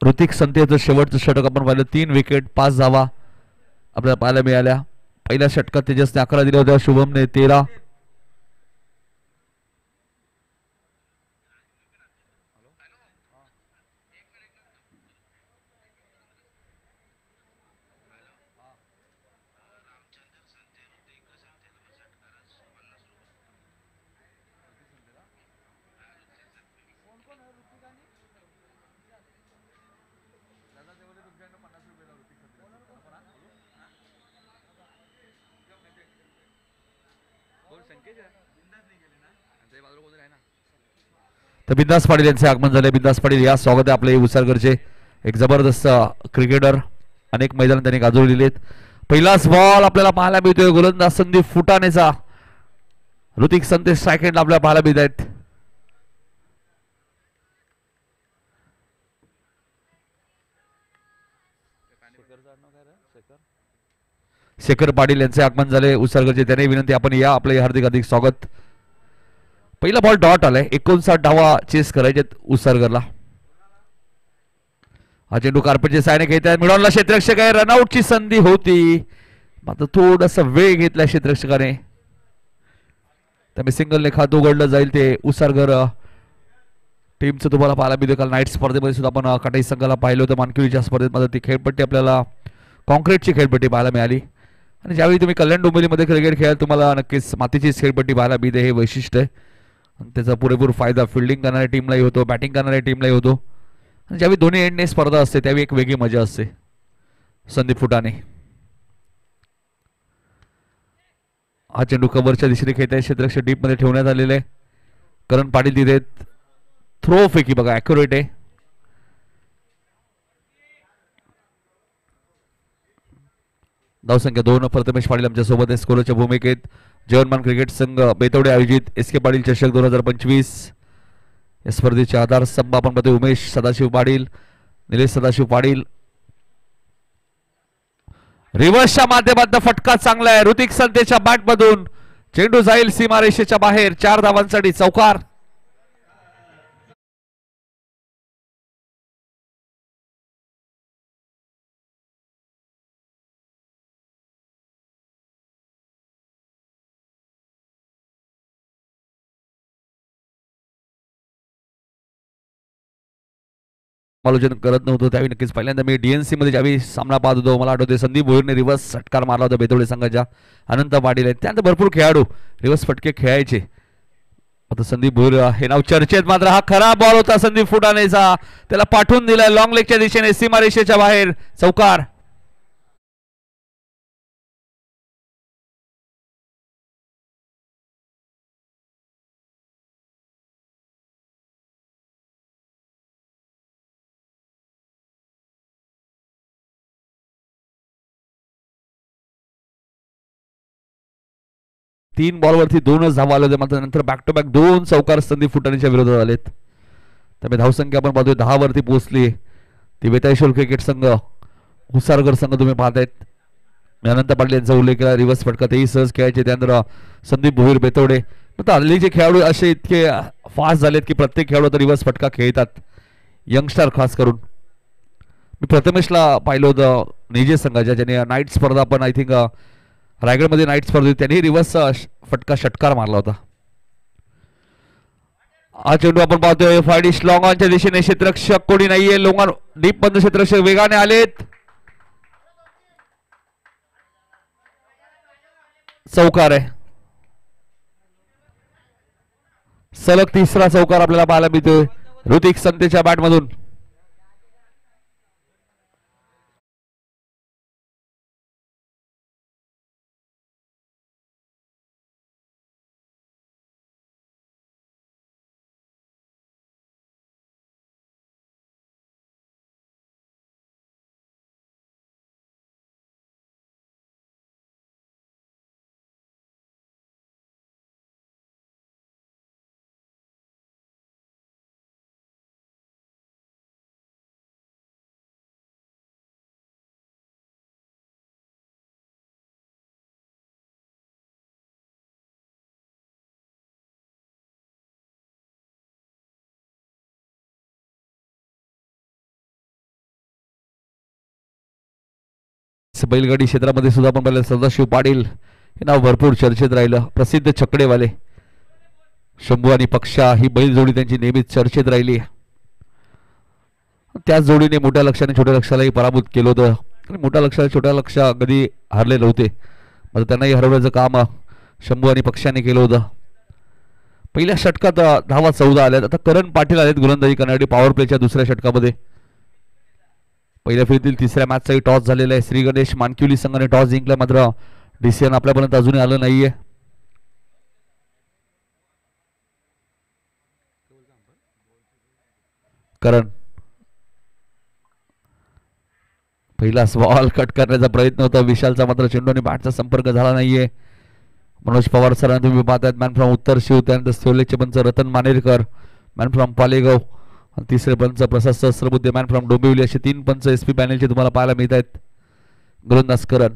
ऋतिक संतेचं शेवटचं षटक आपण पाहिलं. 3 विकेट 5 धावा आपल्याला पाहायला मिळाल्या. पहिल्या षटकात तेजसने 11 दिल्या होत्या, शुभमने 13. तर बिंदास पाटील यांचे आगमन झाले. बिंदास पाटील या स्वागत आहे आपले उसरगरचे. एक जबरदस्त क्रिकेटर, अनेक मैदान त्यांनी गाजवलेले आहेत. पहिलाच बॉल आपल्याला पाहायला मिळतोय. गोलंदाज संदीप फुटाणेचा. ऋतिक संते स्ट्राईक एंड आपल्याला पाहायला मिळत आहेत. शेखर पाटील यांचे आगमन झाले उसरगरचे. त्याने विनंती आपण या, आपले हार्दिक हार्दिक स्वागत. पहिला बॉल डॉट आलाय. 59 धावा चेस करायचे उसरगरला. हा चेंडू कार्पेटच्या साहाय्याने खेळतात. मिडॉनला क्षेत्ररक्षक आहे. रनआउटची संधी होती, मात्र थोडासा वेळ घेतला क्षेत्ररक्षकाने. त्यामुळे सिंगलने खातं उघडलं जाईल. ते उसरगर टीमचं तुम्हाला पाहायला मिळतं. काल नाईट स्पर्धेमध्ये सुद्धा आपण काटाई संघाला पाहिलं होतं. मानकिवलीच्या स्पर्धेत मात्र ती खेळपट्टी आपल्याला कॉन्क्रीटची खेळपट्टी पाहायला मिळाली. आणि ज्यावेळी तुम्ही कल्याण डोंबिवलीमध्ये क्रिकेट खेळाल तुम्हाला नक्कीच मातीची खेळपट्टी पाहायला मिळते, हे वैशिष्ट्य आहे. आणि त्याचा पुरेपूर फायदा फिल्डिंग करणाऱ्या टीमलाही होतो, बॅटिंग करणाऱ्या टीमलाही होतो. आणि ज्यावेळी दोन्ही एंडने स्पर्धा असते त्यावेळी एक वेगळी मजा असते. संदीप फुटाणे हा चेंडू कव्हरच्या दिशेने खेळत आहे, क्षेत्ररक्षक डीप मध्ये ठेवण्यात आलेले आहे. करण पाटील तिथे थ्रो फेकी बघा ॲक्युरेट आहे. धावसंख्या 2 प्रथमेश पाटील आमच्या सोबत आहे स्कोरच्या भूमिकेत. जवानमान क्रिकेट संघ बेतवडे आयोजित SK पाटील चषक 2025 या स्पर्धेचे आधारस्तंभ आपण पाहतोय उमेश सदाशिव पाटील, निलेश सदाशिव पाटील. रिव्हर्सच्या माध्यमातून फटका चांगला आहे ऋतिक संतेच्या बॅट मधून. चेंडू जाईल सीमारेषेच्या बाहेर, 4 धावांसाठी चौकार. समालोचन करत नव्हतो त्यावेळी नक्कीच पहिल्यांदा मी DNC मध्ये ज्यावेळी सामना पाहत होतो मला आठवते संदीप भोईरने रिव्हर्स षटकार मारला होता बेतवडे संघाच्या. अनंत पाटील आहेत त्यानंतर भरपूर खेळाडू रिव्हर्स फटके खेळायचे. आता संदीप भोईर हे नाव चर्चेत, मात्र हा खरा बॉल होता संदीप फुटाणेचा, त्याला पाठवून दिलाय लॉंग लेगच्या दिशेने सीमारेषेच्या बाहेर, चौकार. तीन बॉलवरती 2च धावा आले होते, मात्र नंतर बॅक टू बॅक 2 चौकार संदीप फुटाणेच्या विरोधात आलेत. त्यामुळे धावसंख्या आपण पाहतोय 10 वरती पोहोचली. ती वेताळेश्वर क्रिकेट संघ हुसारगर संघ तुम्ही पाहतायत. अनंत पाटील यांचा उल्लेख केला, रिव्हर्स फटका तेही सहज खेळायचे. त्यानंतर संदीप भोईर बेतवडे. आता हल्लीचे खेळाडू असे इतके फास्ट झालेत की प्रत्येक खेळाडू आता रिव्हर्स फटका खेळतात, यंगस्टर खास करून. मी प्रथमेशला पाहिलं होतं निजे संघाच्या, ज्याने नाईट स्पर्धा पण आय थिंक रायगडमध्ये नाईट स्पर्धेत त्यांनी रिव्हर्स फटका षटकार मारला होता. हा चेंडू आपण पाहतोय फायडिश लॉंग ऑनच्या दिशेने, क्षेत्ररक्षक कोणी नाहीये, लॉंग ऑन डीप मध्ये क्षेत्ररक्षक वेगाने आलेत, चौकार आहे. सलग तिसरा चौकार आपल्याला पाहायला मिळतोय ऋतिक संतेच्या बॅट मधून. बैलगाडी क्षेत्रामध्ये सुद्धा आपण पाहिलं सदाशिव पाटील हे नाव भरपूर चर्चेत राहिलं. प्रसिद्ध छकडेवाले शंभू आणि पक्षा ही बैल जोडी त्यांची नेहमीच चर्चेत राहिली. त्याच जोडीने मोठ्या लक्षाने छोट्या लक्षालाही पराभूत केलं होतं आणि मोठ्या लक्षाला छोट्या लक्ष कधी हारले नव्हते, मात्र त्यांनाही हरवण्याचं काम शंभू आणि पक्षाने केलं होतं. पहिल्या षटकात धावा 14 आल्यात. आता करण पाटील आलेत गोलंदाजी करण्यासाठी पॉवर प्लेच्या दुसऱ्या षटकामध्ये. पहिल्या फेरीतील तिसऱ्या मॅचचाही टॉस झालेला आहे. श्री गणेश मानकिवली संघाने टॉस जिंकला, मात्र डिसिजन आपल्यापर्यंत अजूनही आलं नाहीये. करण पहिलाच बॉल कट करण्याचा प्रयत्न होता विशालचा, मात्र चेंडूने बॅटचा संपर्क झाला नाहीये. मनोज पवार सरांना तुम्ही पाहतायत. मॅन फ्रॉम उत्तर शिव, त्यानंतर सेवलेचे पंच रतन मानेरकर, मॅन फ्रॉम पालेगाव, तिसरे पंच प्रसाद सहस्रबुद्धे, मॅन फ्रॉम डोंबिवली, असे 3 पंच SP पॅनलचे तुम्हाला पाहायला मिळत आहेत. गोलंदाज करण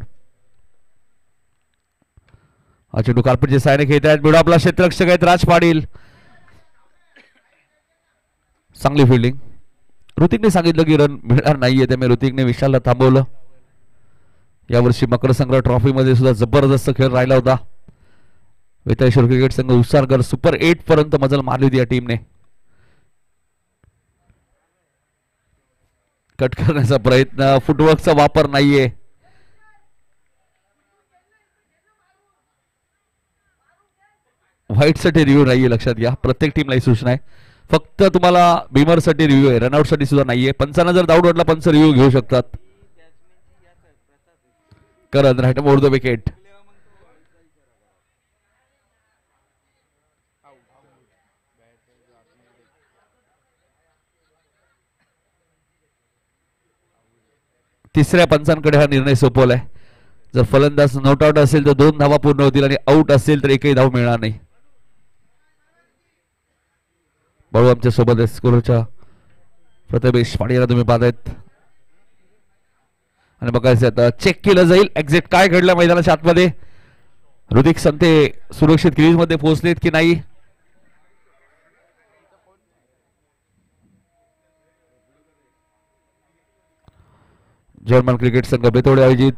हा चेंडू कार्पेटच्या साहाय्याने खेळत आहेत. मिडो आपला क्षेत्ररक्षक आहेत राज पाटील. चांगली फिल्डिंग. ऋतिकने सांगितलं की रन मिळणार नाहीये, त्यामुळे ऋतिकने विशालला थांबवलं. यावर्षी मकर संक्रांत ट्रॉफी मध्ये सुद्धा जबरदस्त खेळ राहिला होता. वेताळेश्वर क्रिकेट संघ उसारकर सुपर 8 पर्यंत मजल मारली होती या टीमने. कट करण्याचा प्रयत्न, फुटवर्कचा वापर नाहीये. व्हाईटसाठी रिव्ह्यू नाहीये, लक्षात घ्या. प्रत्येक टीमला ही सूचना आहे. फक्त तुम्हाला भीमरसाठी रिव्ह्यू आहे, रनआउटसाठी सुद्धा नाहीये. पंचांना जर डाऊट वाटला पंच रिव्ह्यू घेऊ शकतात. करण राईट ओव्हर द विकेट. तिसऱ्या पंचांकडे हा निर्णय सोपवलाय. जर फलंदाज नॉट आउट असेल तर 2 धावा पूर्ण होतील आणि आउट असेल तर एकही धाव मिळणार नाही. बाळू आमच्या सोबत आहे स्कोरच्या प्रथमेश पाटील तुम्ही पाहतायत आणि बघायचं आता चेक केलं जाईल एक्झॅक्ट काय घडलं मैदानाच्या आतमध्ये. ऋतिक संते सुरक्षित क्रीज मध्ये पोहोचलेत की नाही. जर्मन क्रिकेट संघ बेतोडे आयोजित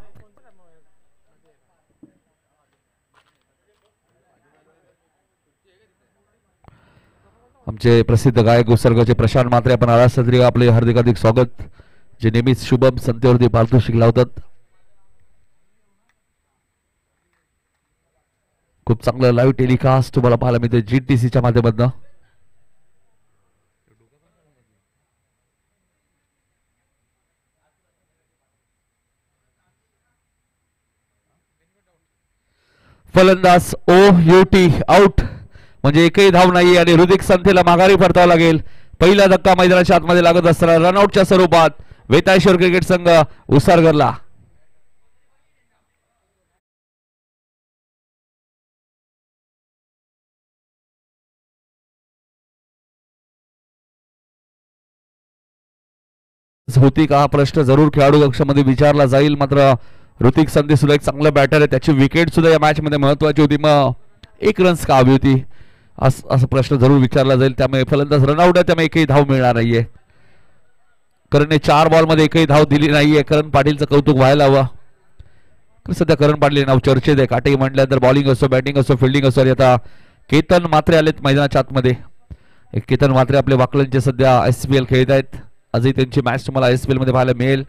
आमचे प्रसिद्ध गायक उत्सर्गाचे प्रशांत मात्रे आपण आळासत्री आपले हार्दिक हार्दिक स्वागत. जे नेहमीच शुभम संतेवरती पारितोषिक लावतात. खूप चांगलं लाईव्ह टेलिकास्ट तुम्हाला पाहायला मिळते GTCच्या माध्यमातून. फलंदाज OUT आउट म्हणजे एकही धाव नाही आणि ऋतिक संतेला माघारी परतावं लागेल. पहिला धक्का मैदानाच्या आतमध्ये लागत असताना रनआउटच्या स्वरूपात वेताळेश्वर क्रिकेट संघ उसारगरला. होती का हा प्रश्न जरूर खेळाडू कक्षामध्ये विचारला जाईल. मात्र ऋतिक संते सुद्धा एक चांगला बॅटर आहे. त्याची विकेट सुद्धा या मॅच मध्ये महत्वाची होती. मग 1 रन्स का हवी होती असा प्रश्न जरूर विचारला जाईल. त्यामुळे फलंदाज रनआउट आहे त्यामुळे एकही धाव मिळणार नाहीये. करणने 4 बॉल मध्ये एकही धाव दिली नाहीये. करण पाटीलचं कौतुक व्हायला हवं. सध्या करण पाटील नाव चर्चेत आहे. काटे म्हटल्यानंतर बॉलिंग असो बॅटिंग असो फिल्डिंग असो. आता केतन मात्रे आलेत मैदानाच्या आतमध्ये. केतन मात्रे आपले वाकलनचे सध्या IPL खेळत आहेत. आजही त्यांची मॅच तुम्हाला IPL मध्ये पाहायला मिळेल.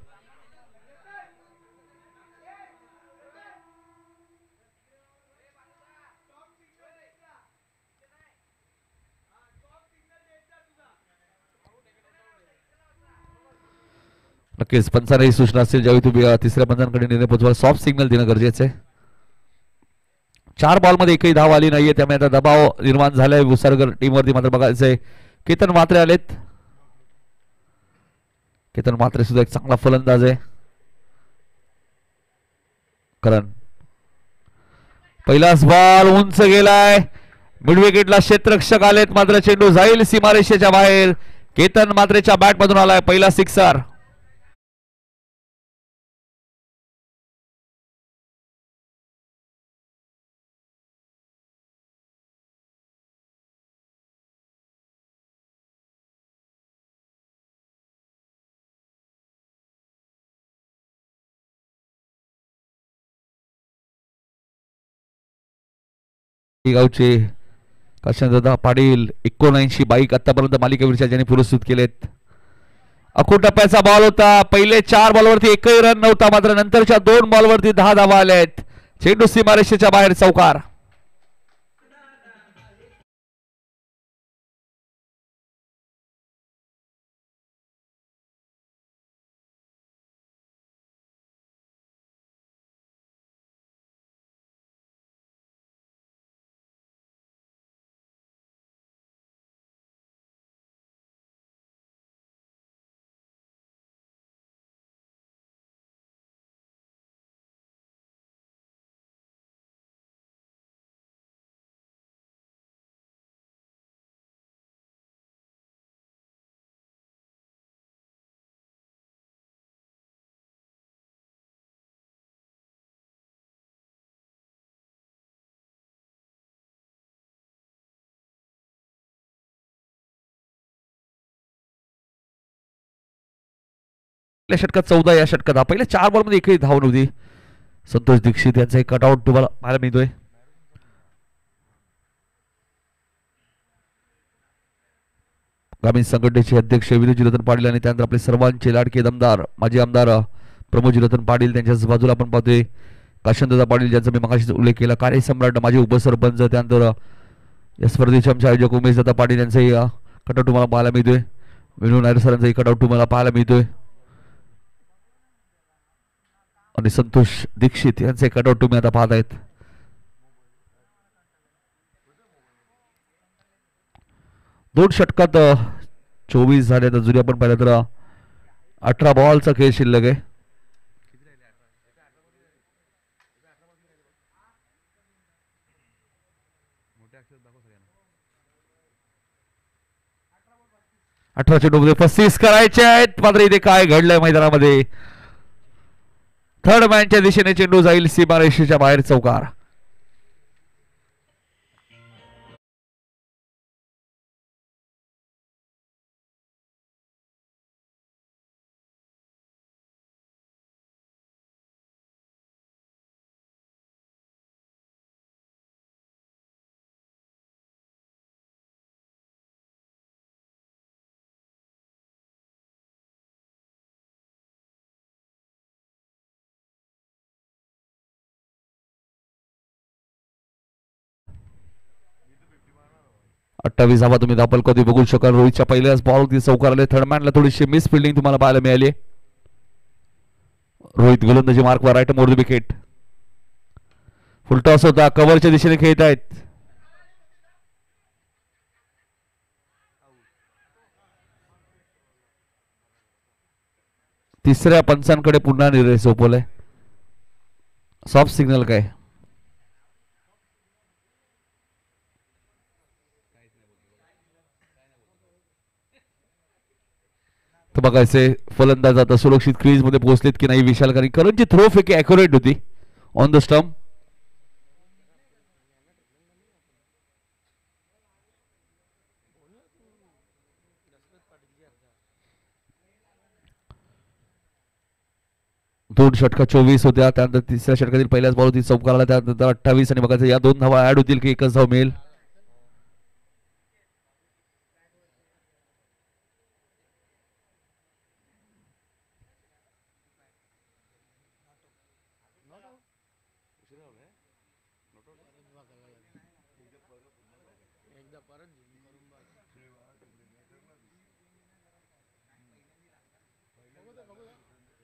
नक्कीच पंचांना ही सूचना असेल ज्यावेळी तुम्ही तिसऱ्या पंचांकडे निर्णय पोहोचवाल सॉफ्ट सिग्नल देणं गरजेचं आहे. 4 बॉल मध्ये एकही धाव आली नाहीये त्यामुळे आता दबाव निर्माण झालाय उसारगर टीमवरती. मात्र बघायचंय केतन मात्रे आलेत. केतन मात्रे सुद्धा एक चांगला फलंदाज आहे. करण पहिलाच बॉल उंच गेलाय. मिड विकेटला क्षेत्ररक्षक आलेत मात्र चेंडू जाईल सीमारेषेच्या बाहेर. केतन मात्रेच्या बॅट मधून आलाय पहिला सिक्सर. गावचे काशीनाथ पाटील 79 बाईक आतापर्यंत मालिकेवरच्या ज्यांनी पुरस्कृत केलेत. अखो टप्प्याचा बॉल होता. पहिले 4 बॉलवरती एकही रन नव्हता मात्र नंतरच्या 2 बॉलवरती 10 धावा आल्या आहेत. चेंडू सीमारेषेच्या बाहेर चौकार. षटकात 14 या षटकात पहिल्या 4 बॉल मध्ये एकही धाव नव्हती. संतोष दीक्षित यांचा एक कटआउट तुम्हाला पाहायला मिळतोय. ग्रामीण संघटनेचे अध्यक्ष विनोदजी रतन पाटील आणि त्यानंतर आपले सर्वांचे लाडके दमदार माजी आमदार प्रमोदजी रतन पाटील त्यांच्याच बाजूला आपण पाहतोय काशीनाथ पाटील ज्यांचा मी मगाशीच उल्लेख केला. कार्यसम्राट माजी उपसरपंच त्यानंतर या स्पर्धेचे आमचे आयोजक उमेश दादा पाटील यांचाही कटआउट तुम्हाला पाहायला मिळतोय. विनू नायर सरांचाही कटआउट तुम्हाला पाहायला मिळतोय आणि संतोष दीक्षित यांचे कटआउट तुम्ही आता पाहत आहेत. दोन षटकात 24 झाले. अजून आपण पाहिलं तर 18 बॉलचा खेळ शिल्लक आहे. अठरा चेंडूमध्ये 35 करायचे आहेत. मात्र इथे काय घडलंय मैदानामध्ये. थर्ड मॅनच्या दिशेने चेंडू जाईल सीमारेषेच्या बाहेर. चौकार. अठ्ठावीस धावा तुम्ही धापल कधी बघू शकाल. रोहितच्या पहिल्याच बॉल चौकार आले. थर्डमॅनला थोडीशी मिस फिल्डिंग तुम्हाला पाहायला मिळाली. रोहित गोलंदाजी मार्कवर right more the wicket. Full toss होता. कव्हरच्या दिशेने खेळत आहेत. तिसऱ्या पंचांकडे पुन्हा निर्णय सोपवलाय. सॉफ्ट सिग्नल काय. तर बघायचे फलंदाज आता सुरक्षित क्रीज मध्ये पोहोचलेत की नाही विशाल. कारण करणची थ्रो फेकी ॲक्युरेट होती ऑन द स्टंप. दोन षटका 24 होत्या. त्यानंतर तिसऱ्या षटकातील पहिल्याच बॉल होती चौकार आला. त्यानंतर 28 आणि बघायचं या दोन धावा ऍड होतील की एकच धाव मिळेल.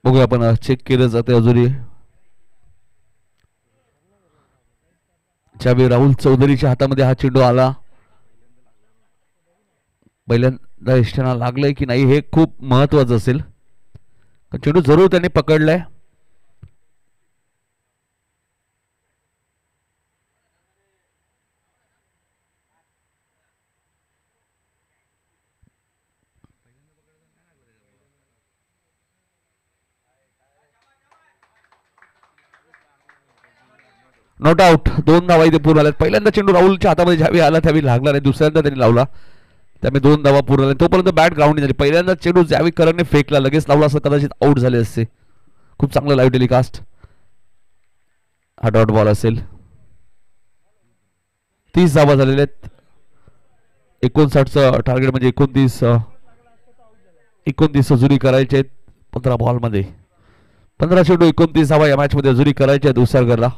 बघूया आपण चेक केलं जाते अजूनही. ज्यावेळी राहुल चौधरीच्या हातामध्ये हा चेंडू आला पहिल्यांदा इष्टांना लागलंय की नाही हे खूप महत्वाचं असेल. चेंडू जरूर त्यांनी पकडलाय. Not out. दोन धावा इथे पूर्ण आल्यात. पहिल्यांदा चेंडू राहुलच्या हातामध्ये ज्यावेळी आला त्यावेळी लागला नाही. दुसऱ्यांदा त्यांनी लावला त्यामुळे दोन धावा पूर्ण आल्या. तोपर्यंत बॅट ग्राउंड झाली. पहिल्यांदा चेंडू ज्यावेळी करणने फेकला लगेच लावला असं कदाचित आउट झाले असते. खूप चांगलं लाईव्ह टेलिकास्ट. हा डॉट बॉल असेल. 30 धावा झालेल्या आहेत. 59चं टार्गेट म्हणजे 29 अजुरी करायचे आहेत 15 बॉलमध्ये. 15 चेंडू 29 धावा या मॅच मध्ये अजुरी करायचे आहेत उसरगरला.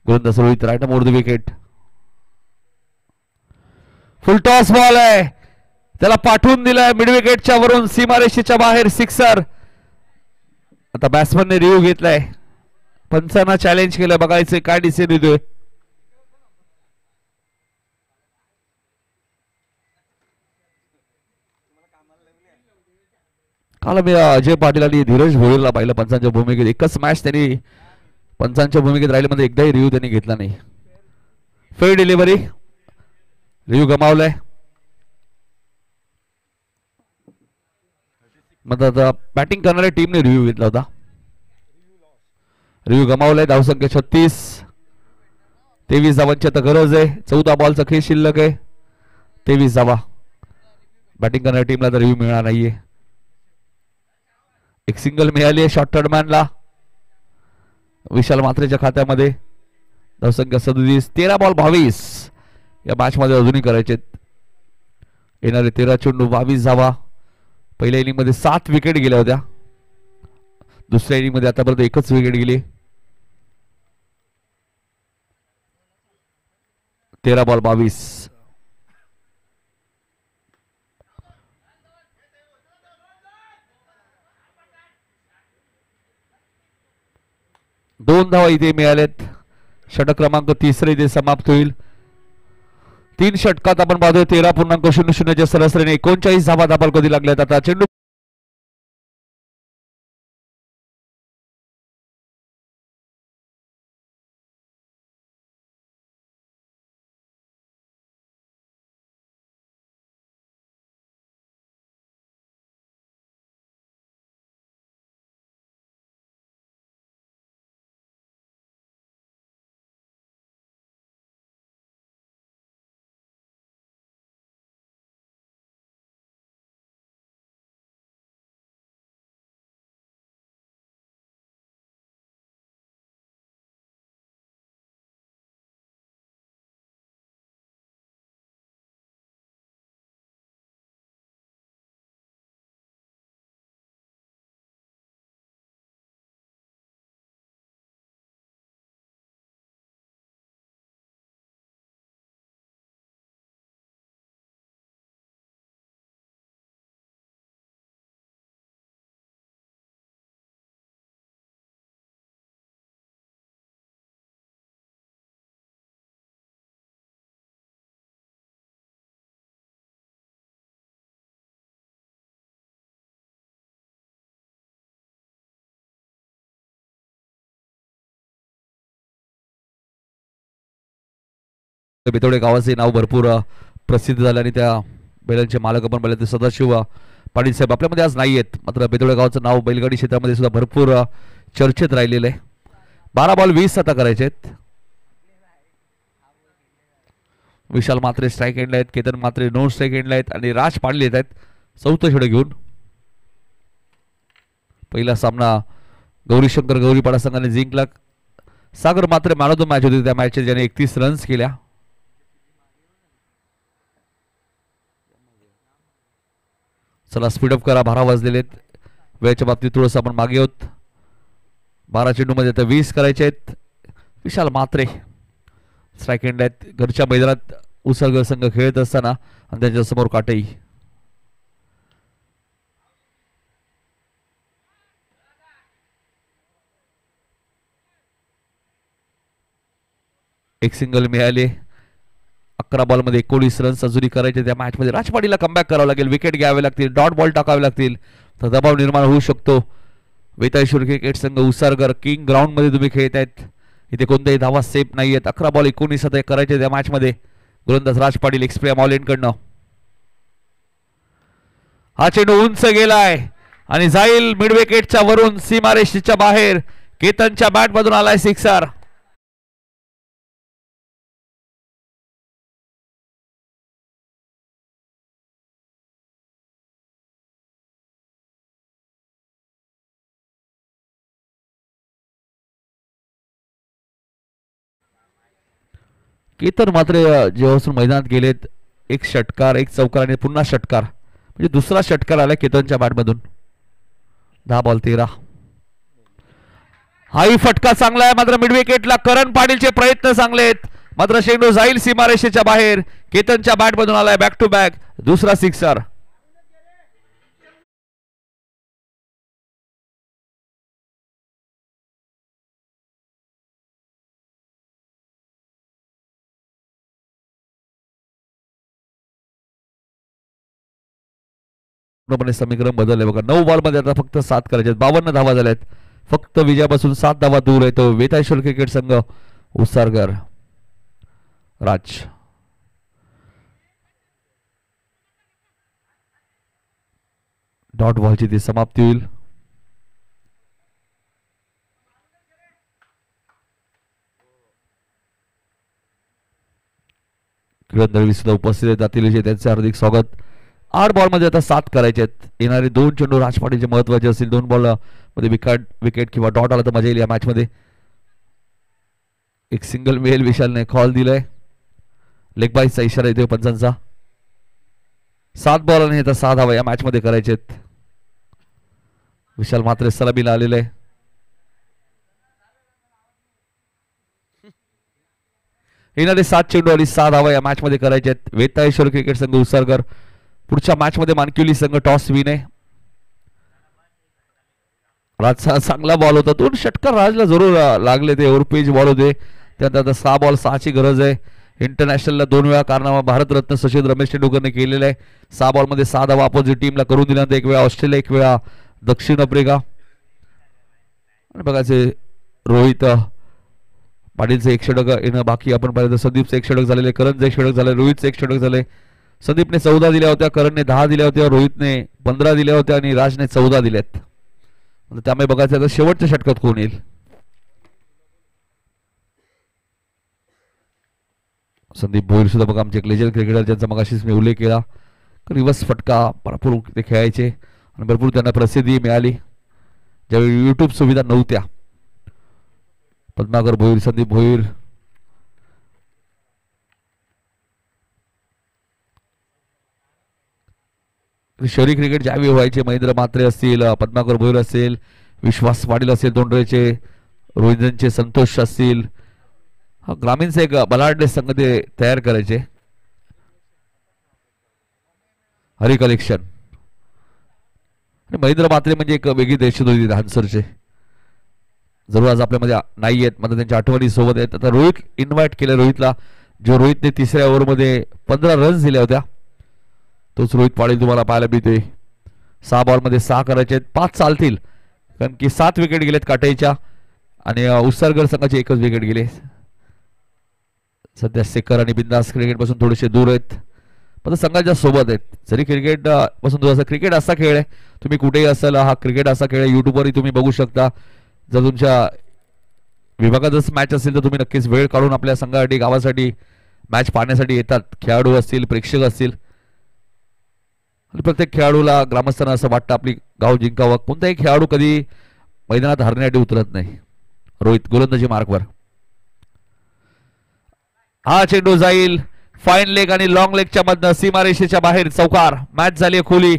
गोलंदाज Rohit right more the wicket. Full toss ball आहे. त्याला पाठवून दिलाय मिड विकेटच्या वरून सीमारेषेच्या बाहेर. सिक्सर. आता बॅट्समनने रिव्ह्यू घेतलाय. पंचांना चॅलेंज केलं. बघायचं काय डिसिजन येतोय. काल मी अजय पाटील आणि धीरज भोईरला पाहिलं पंचांच्या भूमिकेत. एकच मॅच त्यांनी पंचांच्या भूमिकेत राहिले मध्ये एकदाही रिव्ह्यू त्यांनी घेतला नाही. Fail delivery. रिव्ह्यू गमावलाय. मग आता बॅटिंग करणाऱ्या टीमने रिव्ह्यू घेतला होता. रिव्ह्यू गमावलाय. धावसंख्या 36. 23 धावांची आता गरज आहे. 14 बॉलचा खेळ शिल्लक आहे. 23 धावा. बॅटिंग करणाऱ्या टीमला तर रिव्ह्यू मिळणार नाहीये. एक सिंगल मिळाली आहे शॉर्ट थर्डमॅनला विशाल मात्रेच्या खात्यामध्ये. धावसंख्या 37. 13 बॉल 22 या मॅच मध्ये अजूनही करायचे. येणारे 13 चेंडू 22 धावा. पहिल्या इनिंग मध्ये 7 विकेट गेल्या होत्या. दुसऱ्या इनिंग मध्ये आतापर्यंत एकच विकेट गेली. 13 बॉल 22. दोन धावा इथे मिळालेत. षटक क्रमांक 3 इथे समाप्त होईल. 3 षटकात आपण पाहतोय 13.00 सरासरीने 39 धावा दाबाल कधी लागल्यात. आता चेंडू बेतोडे गावाचे नाव भरपूर प्रसिद्ध झाले आणि त्या बैलांचे मालक आपण बैलाचे सदाशिव पाटील साहेब आपल्यामध्ये आज नाही आहेत. मात्र बेतोडे गावाचं नाव बैलगाडी क्षेत्रामध्ये सुद्धा भरपूर चर्चेत राहिलेलं आहे. 12 बॉल 20 आता करायचे आहेत. विशाल मात्रे स्ट्राईक एंडला आहेत. केतन मात्रे नो स्ट्राईक एंडला आहेत आणि राज पाडले येत आहेत चौथं षटक घेऊन. पहिला सामना गौरीशंकर गौरीपाडा संघाने जिंकला. सागर मात्रे मॅन ऑफ द मॅच होते त्या मॅचचे, ज्याने 31 रन्स केल्या. चला स्पीडअप करा, 12 वाजलेले वेळेच्या बाबतीत थोडंसं आपण मागे आहोत. 12 चेंडूमध्ये आता 20 करायचे आहेत. विशाल मात्रे स्ट्राईक एंड आहेत. घरच्या मैदानात उसळगर संघ खेळत असताना आणि त्यांच्यासमोर काटेई. एक सिंगल मिळाले. 11 बॉलमध्ये 19 रन्स अजूनही करायचे त्या मॅचमध्ये. राजपाडीला कमबॅक करावं लागेल. विकेट घ्यावे लागतील, डॉट बॉल टाकावे लागतील, तर दबाव निर्माण होऊ शकतो. वेताळेश्वर क्रिकेट संघ उसारगर किंग ग्राउंड मध्ये तुम्ही खेळत आहेत. इथे कोणत्याही धावा सेफ नाही आहेत. 11 बॉल 19 आता करायचे त्या मॅचमध्ये. गोलंदाज राज पाटील एक्सप्रिया मॉलेन कडनं. हा चेंडू उंच गेलाय आणि जाईल मिड विकेटच्या वरून सीमारेषेच्या बाहेर. केतनच्या बॅट मधून आलाय सिक्सर. केतन मात्र जेव्हापासून मैदानात गेलेत, एक षटकार, एक चौकार आणि पुन्हा षटकार, म्हणजे दुसरा षटकार आला केतनच्या बॅटमधून. 10 बॉल 13. हाही फटका चांगला आहे. मात्र मिड विकेटला करण पाटीलचे प्रयत्न चांगले आहेत. मात्र चेंडू जाईल सीमारेषेच्या बाहेर. केतनच्या बॅटमधून आलाय बॅक टू बॅक दुसरा सिक्सर. समीकरण बदलले बघा. 9 बॉल मध्ये आता फक्त 7 करायचे. 52 धावा झाल्यात. फक्त विजयापासून 7 धावा दूर आहे तो वेताळेश्वर क्रिकेट संघ उसारगर. राज डॉट बॉलची ती समाप्ती होईल. किरण दळवी सुद्धा उपस्थित आहेत. अतिल त्यांचे हार्दिक स्वागत. 8 बॉल मध्ये आता 7 करायचे आहेत. येणारे 2 चेंडू राजपाटीचे महत्वाचे असतील. 2 बॉल मध्ये विकेट किंवा डॉट आला तर मजा येईल या मॅच मध्ये. एक सिंगल मिळेल. विशालने कॉल दिलाय. लेग बाईसचा इशारा येतोय पंचांचा. 7 बॉल आणि आता 6 धावा या मॅच मध्ये करायचे आहेत. विशाल मात्र सलामीला आलेला आहे. येणारे 7 चेंडू आणि 6 धावा या मॅच मध्ये करायचे आहेत. वेताळेश्वर क्रिकेट संघ उसरकर. पुढच्या मॅच मध्ये मानकिवली संघ टॉस विन आहे. राजचा चांगला बॉल होता. 2 षटकार राजला जरूर लागले. ते ओव्हरपेज बॉल होते. त्यात आता 6 बॉल 6ची गरज आहे. इंटरनॅशनलला 2 वेळा कारनामा भारतरत्न सचिन रमेश तेंडुलकरने केलेला आहे. 6 बॉलमध्ये 6 धावा अपोजिट टीमला करून दिल्यानंतर 1 वेळा ऑस्ट्रेलिया 1 वेळा दक्षिण आफ्रिका. आणि बघायचे रोहित पाटीलचं 1 षटक येणं बाकी. आपण पाहिलं तर संदीपचं 1 षटक झालेले, करणचं 1 षटक झाले, रोहितचं 1 षटक झाले. संदीपने 14 दिल्या होत्या, करणने 10 दिल्या होत्या, रोहितने 15 दिल्या होत्या आणि राजने 14 दिल्यात. त्यामुळे बघायचं आता शेवटच्या षटकात कोण येईल. संदीप भोईर सुद्धा बघा आमचे एक लेजंड क्रिकेटर ज्यांचा मगाशीच मी उल्लेख केला. रिवर्स फटका भरपूर ते खेळायचे आणि भरपूर त्यांना प्रसिद्धी मिळाली ज्यावेळी यूट्यूब सुविधा नव्हत्या. पद्माकर भोईर, संदीप भोईर. शहरी क्रिकेट ज्यावेळी व्हायचे महेंद्र म्हात्रे असतील, पद्माकर भोईर असेल, विश्वास पाटील असेल दोंडरेचे, रोहितचे संतोष असतील, ग्रामीणचे एक बलाढ्य संघ ते तयार करायचे. हरी कलेक्शन आणि महेंद्र म्हात्रे म्हणजे एक वेगळी दहशत होती धानसरचे. जरूर आज आपल्यामध्ये नाही आहेत मात्र त्यांच्या आठवणी सोबत आहेत. आता रोहित इन्व्हाइट केलं रोहितला, जो रोहितने 3ऱ्या ओव्हरमध्ये 15 रन्स दिल्या होत्या. तोच रोहित पाटील तुम्हाला पाहायला मिळतोय. 6 बॉलमध्ये 6 करायचे आहेत. 5 चालतील कारण की 7 विकेट गेलेत काटाईच्या आणि उसरगर संघाचे 1च विकेट गेले. सध्या शेखर आणि बिंदास क्रिकेट पासून थोडेसे दूर आहेत पण संघाच्या सोबत आहेत. जरी क्रिकेट पासून दूर असं, क्रिकेट असा खेळ आहे तुम्ही कुठेही असाल, हा क्रिकेट असा खेळ आहे युट्यूबवरही तुम्ही बघू शकता. जर तुमच्या विभागातच मॅच असेल तर तुम्ही नक्कीच वेळ काढून आपल्या संघासाठी गावासाठी मॅच पाहण्यासाठी येतात. खेळाडू असतील, प्रेक्षक असतील आणि प्रत्येक खेळाडूला ग्रामस्थांना असं वाटतं आपली गाव जिंकावं. कोणताही खेळाडू कधी मैदानात हरण्यासाठी उतरत नाही. रोहित गोलंदाजी मार्कवर. हा चेंडू जाईल फाईन लेग आणि लॉंग लेगच्या मधनं सीमारेषेच्या बाहेर चौकार. मॅच झाली खोली.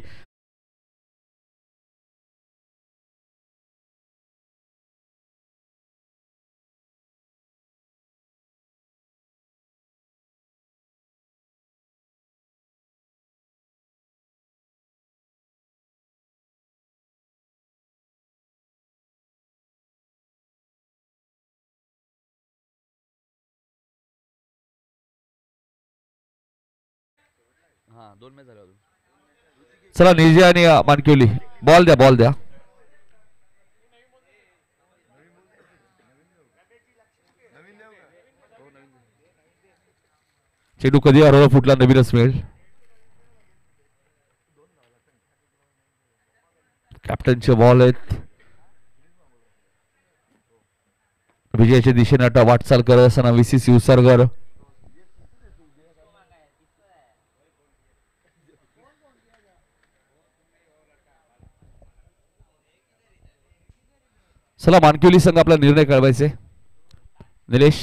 चला निजे आणि मानकिवली बॉल द्या, बॉल द्या. चेंडू कधी हरवला फुटला नवीनच मिळेल. कॅप्टनचे बॉल आहेत. विजयाच्या दिशेने आता वाटचाल करत असताना VCC उसरगर. चला मानकिवली संघ आपला निर्णय कळवायचे. निलेश,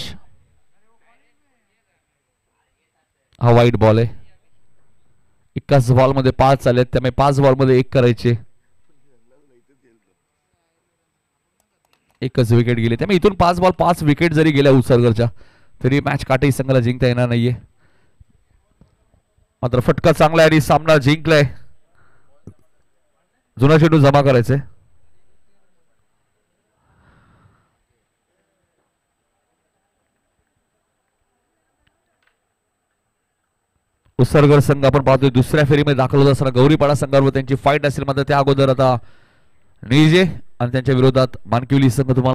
हा वाईट बॉल आहे. एकाच बॉल मध्ये 5 आले त्यामुळे 5 बॉल मध्ये 1 करायचे. 1च विकेट गेले त्यामुळे इथून 5 बॉल 5 विकेट जरी गेल्या उसरगरच्या तरी मॅच काटेही संघाला जिंकता येणार नाहीये. मात्र फटका चांगला आहे आणि सामना जिंकलाय. जुना चेंडू जमा करायचे. उसरगर संघ आपण पाहतोय दुसऱ्या फेरीमध्ये दाखल होत असताना गौरीपाडा संघावर त्यांची फाईट असेल मात्र त्या अगोदर आता निजे आणि त्यांच्या विरोधात मानकिवली संघ तुम्हाला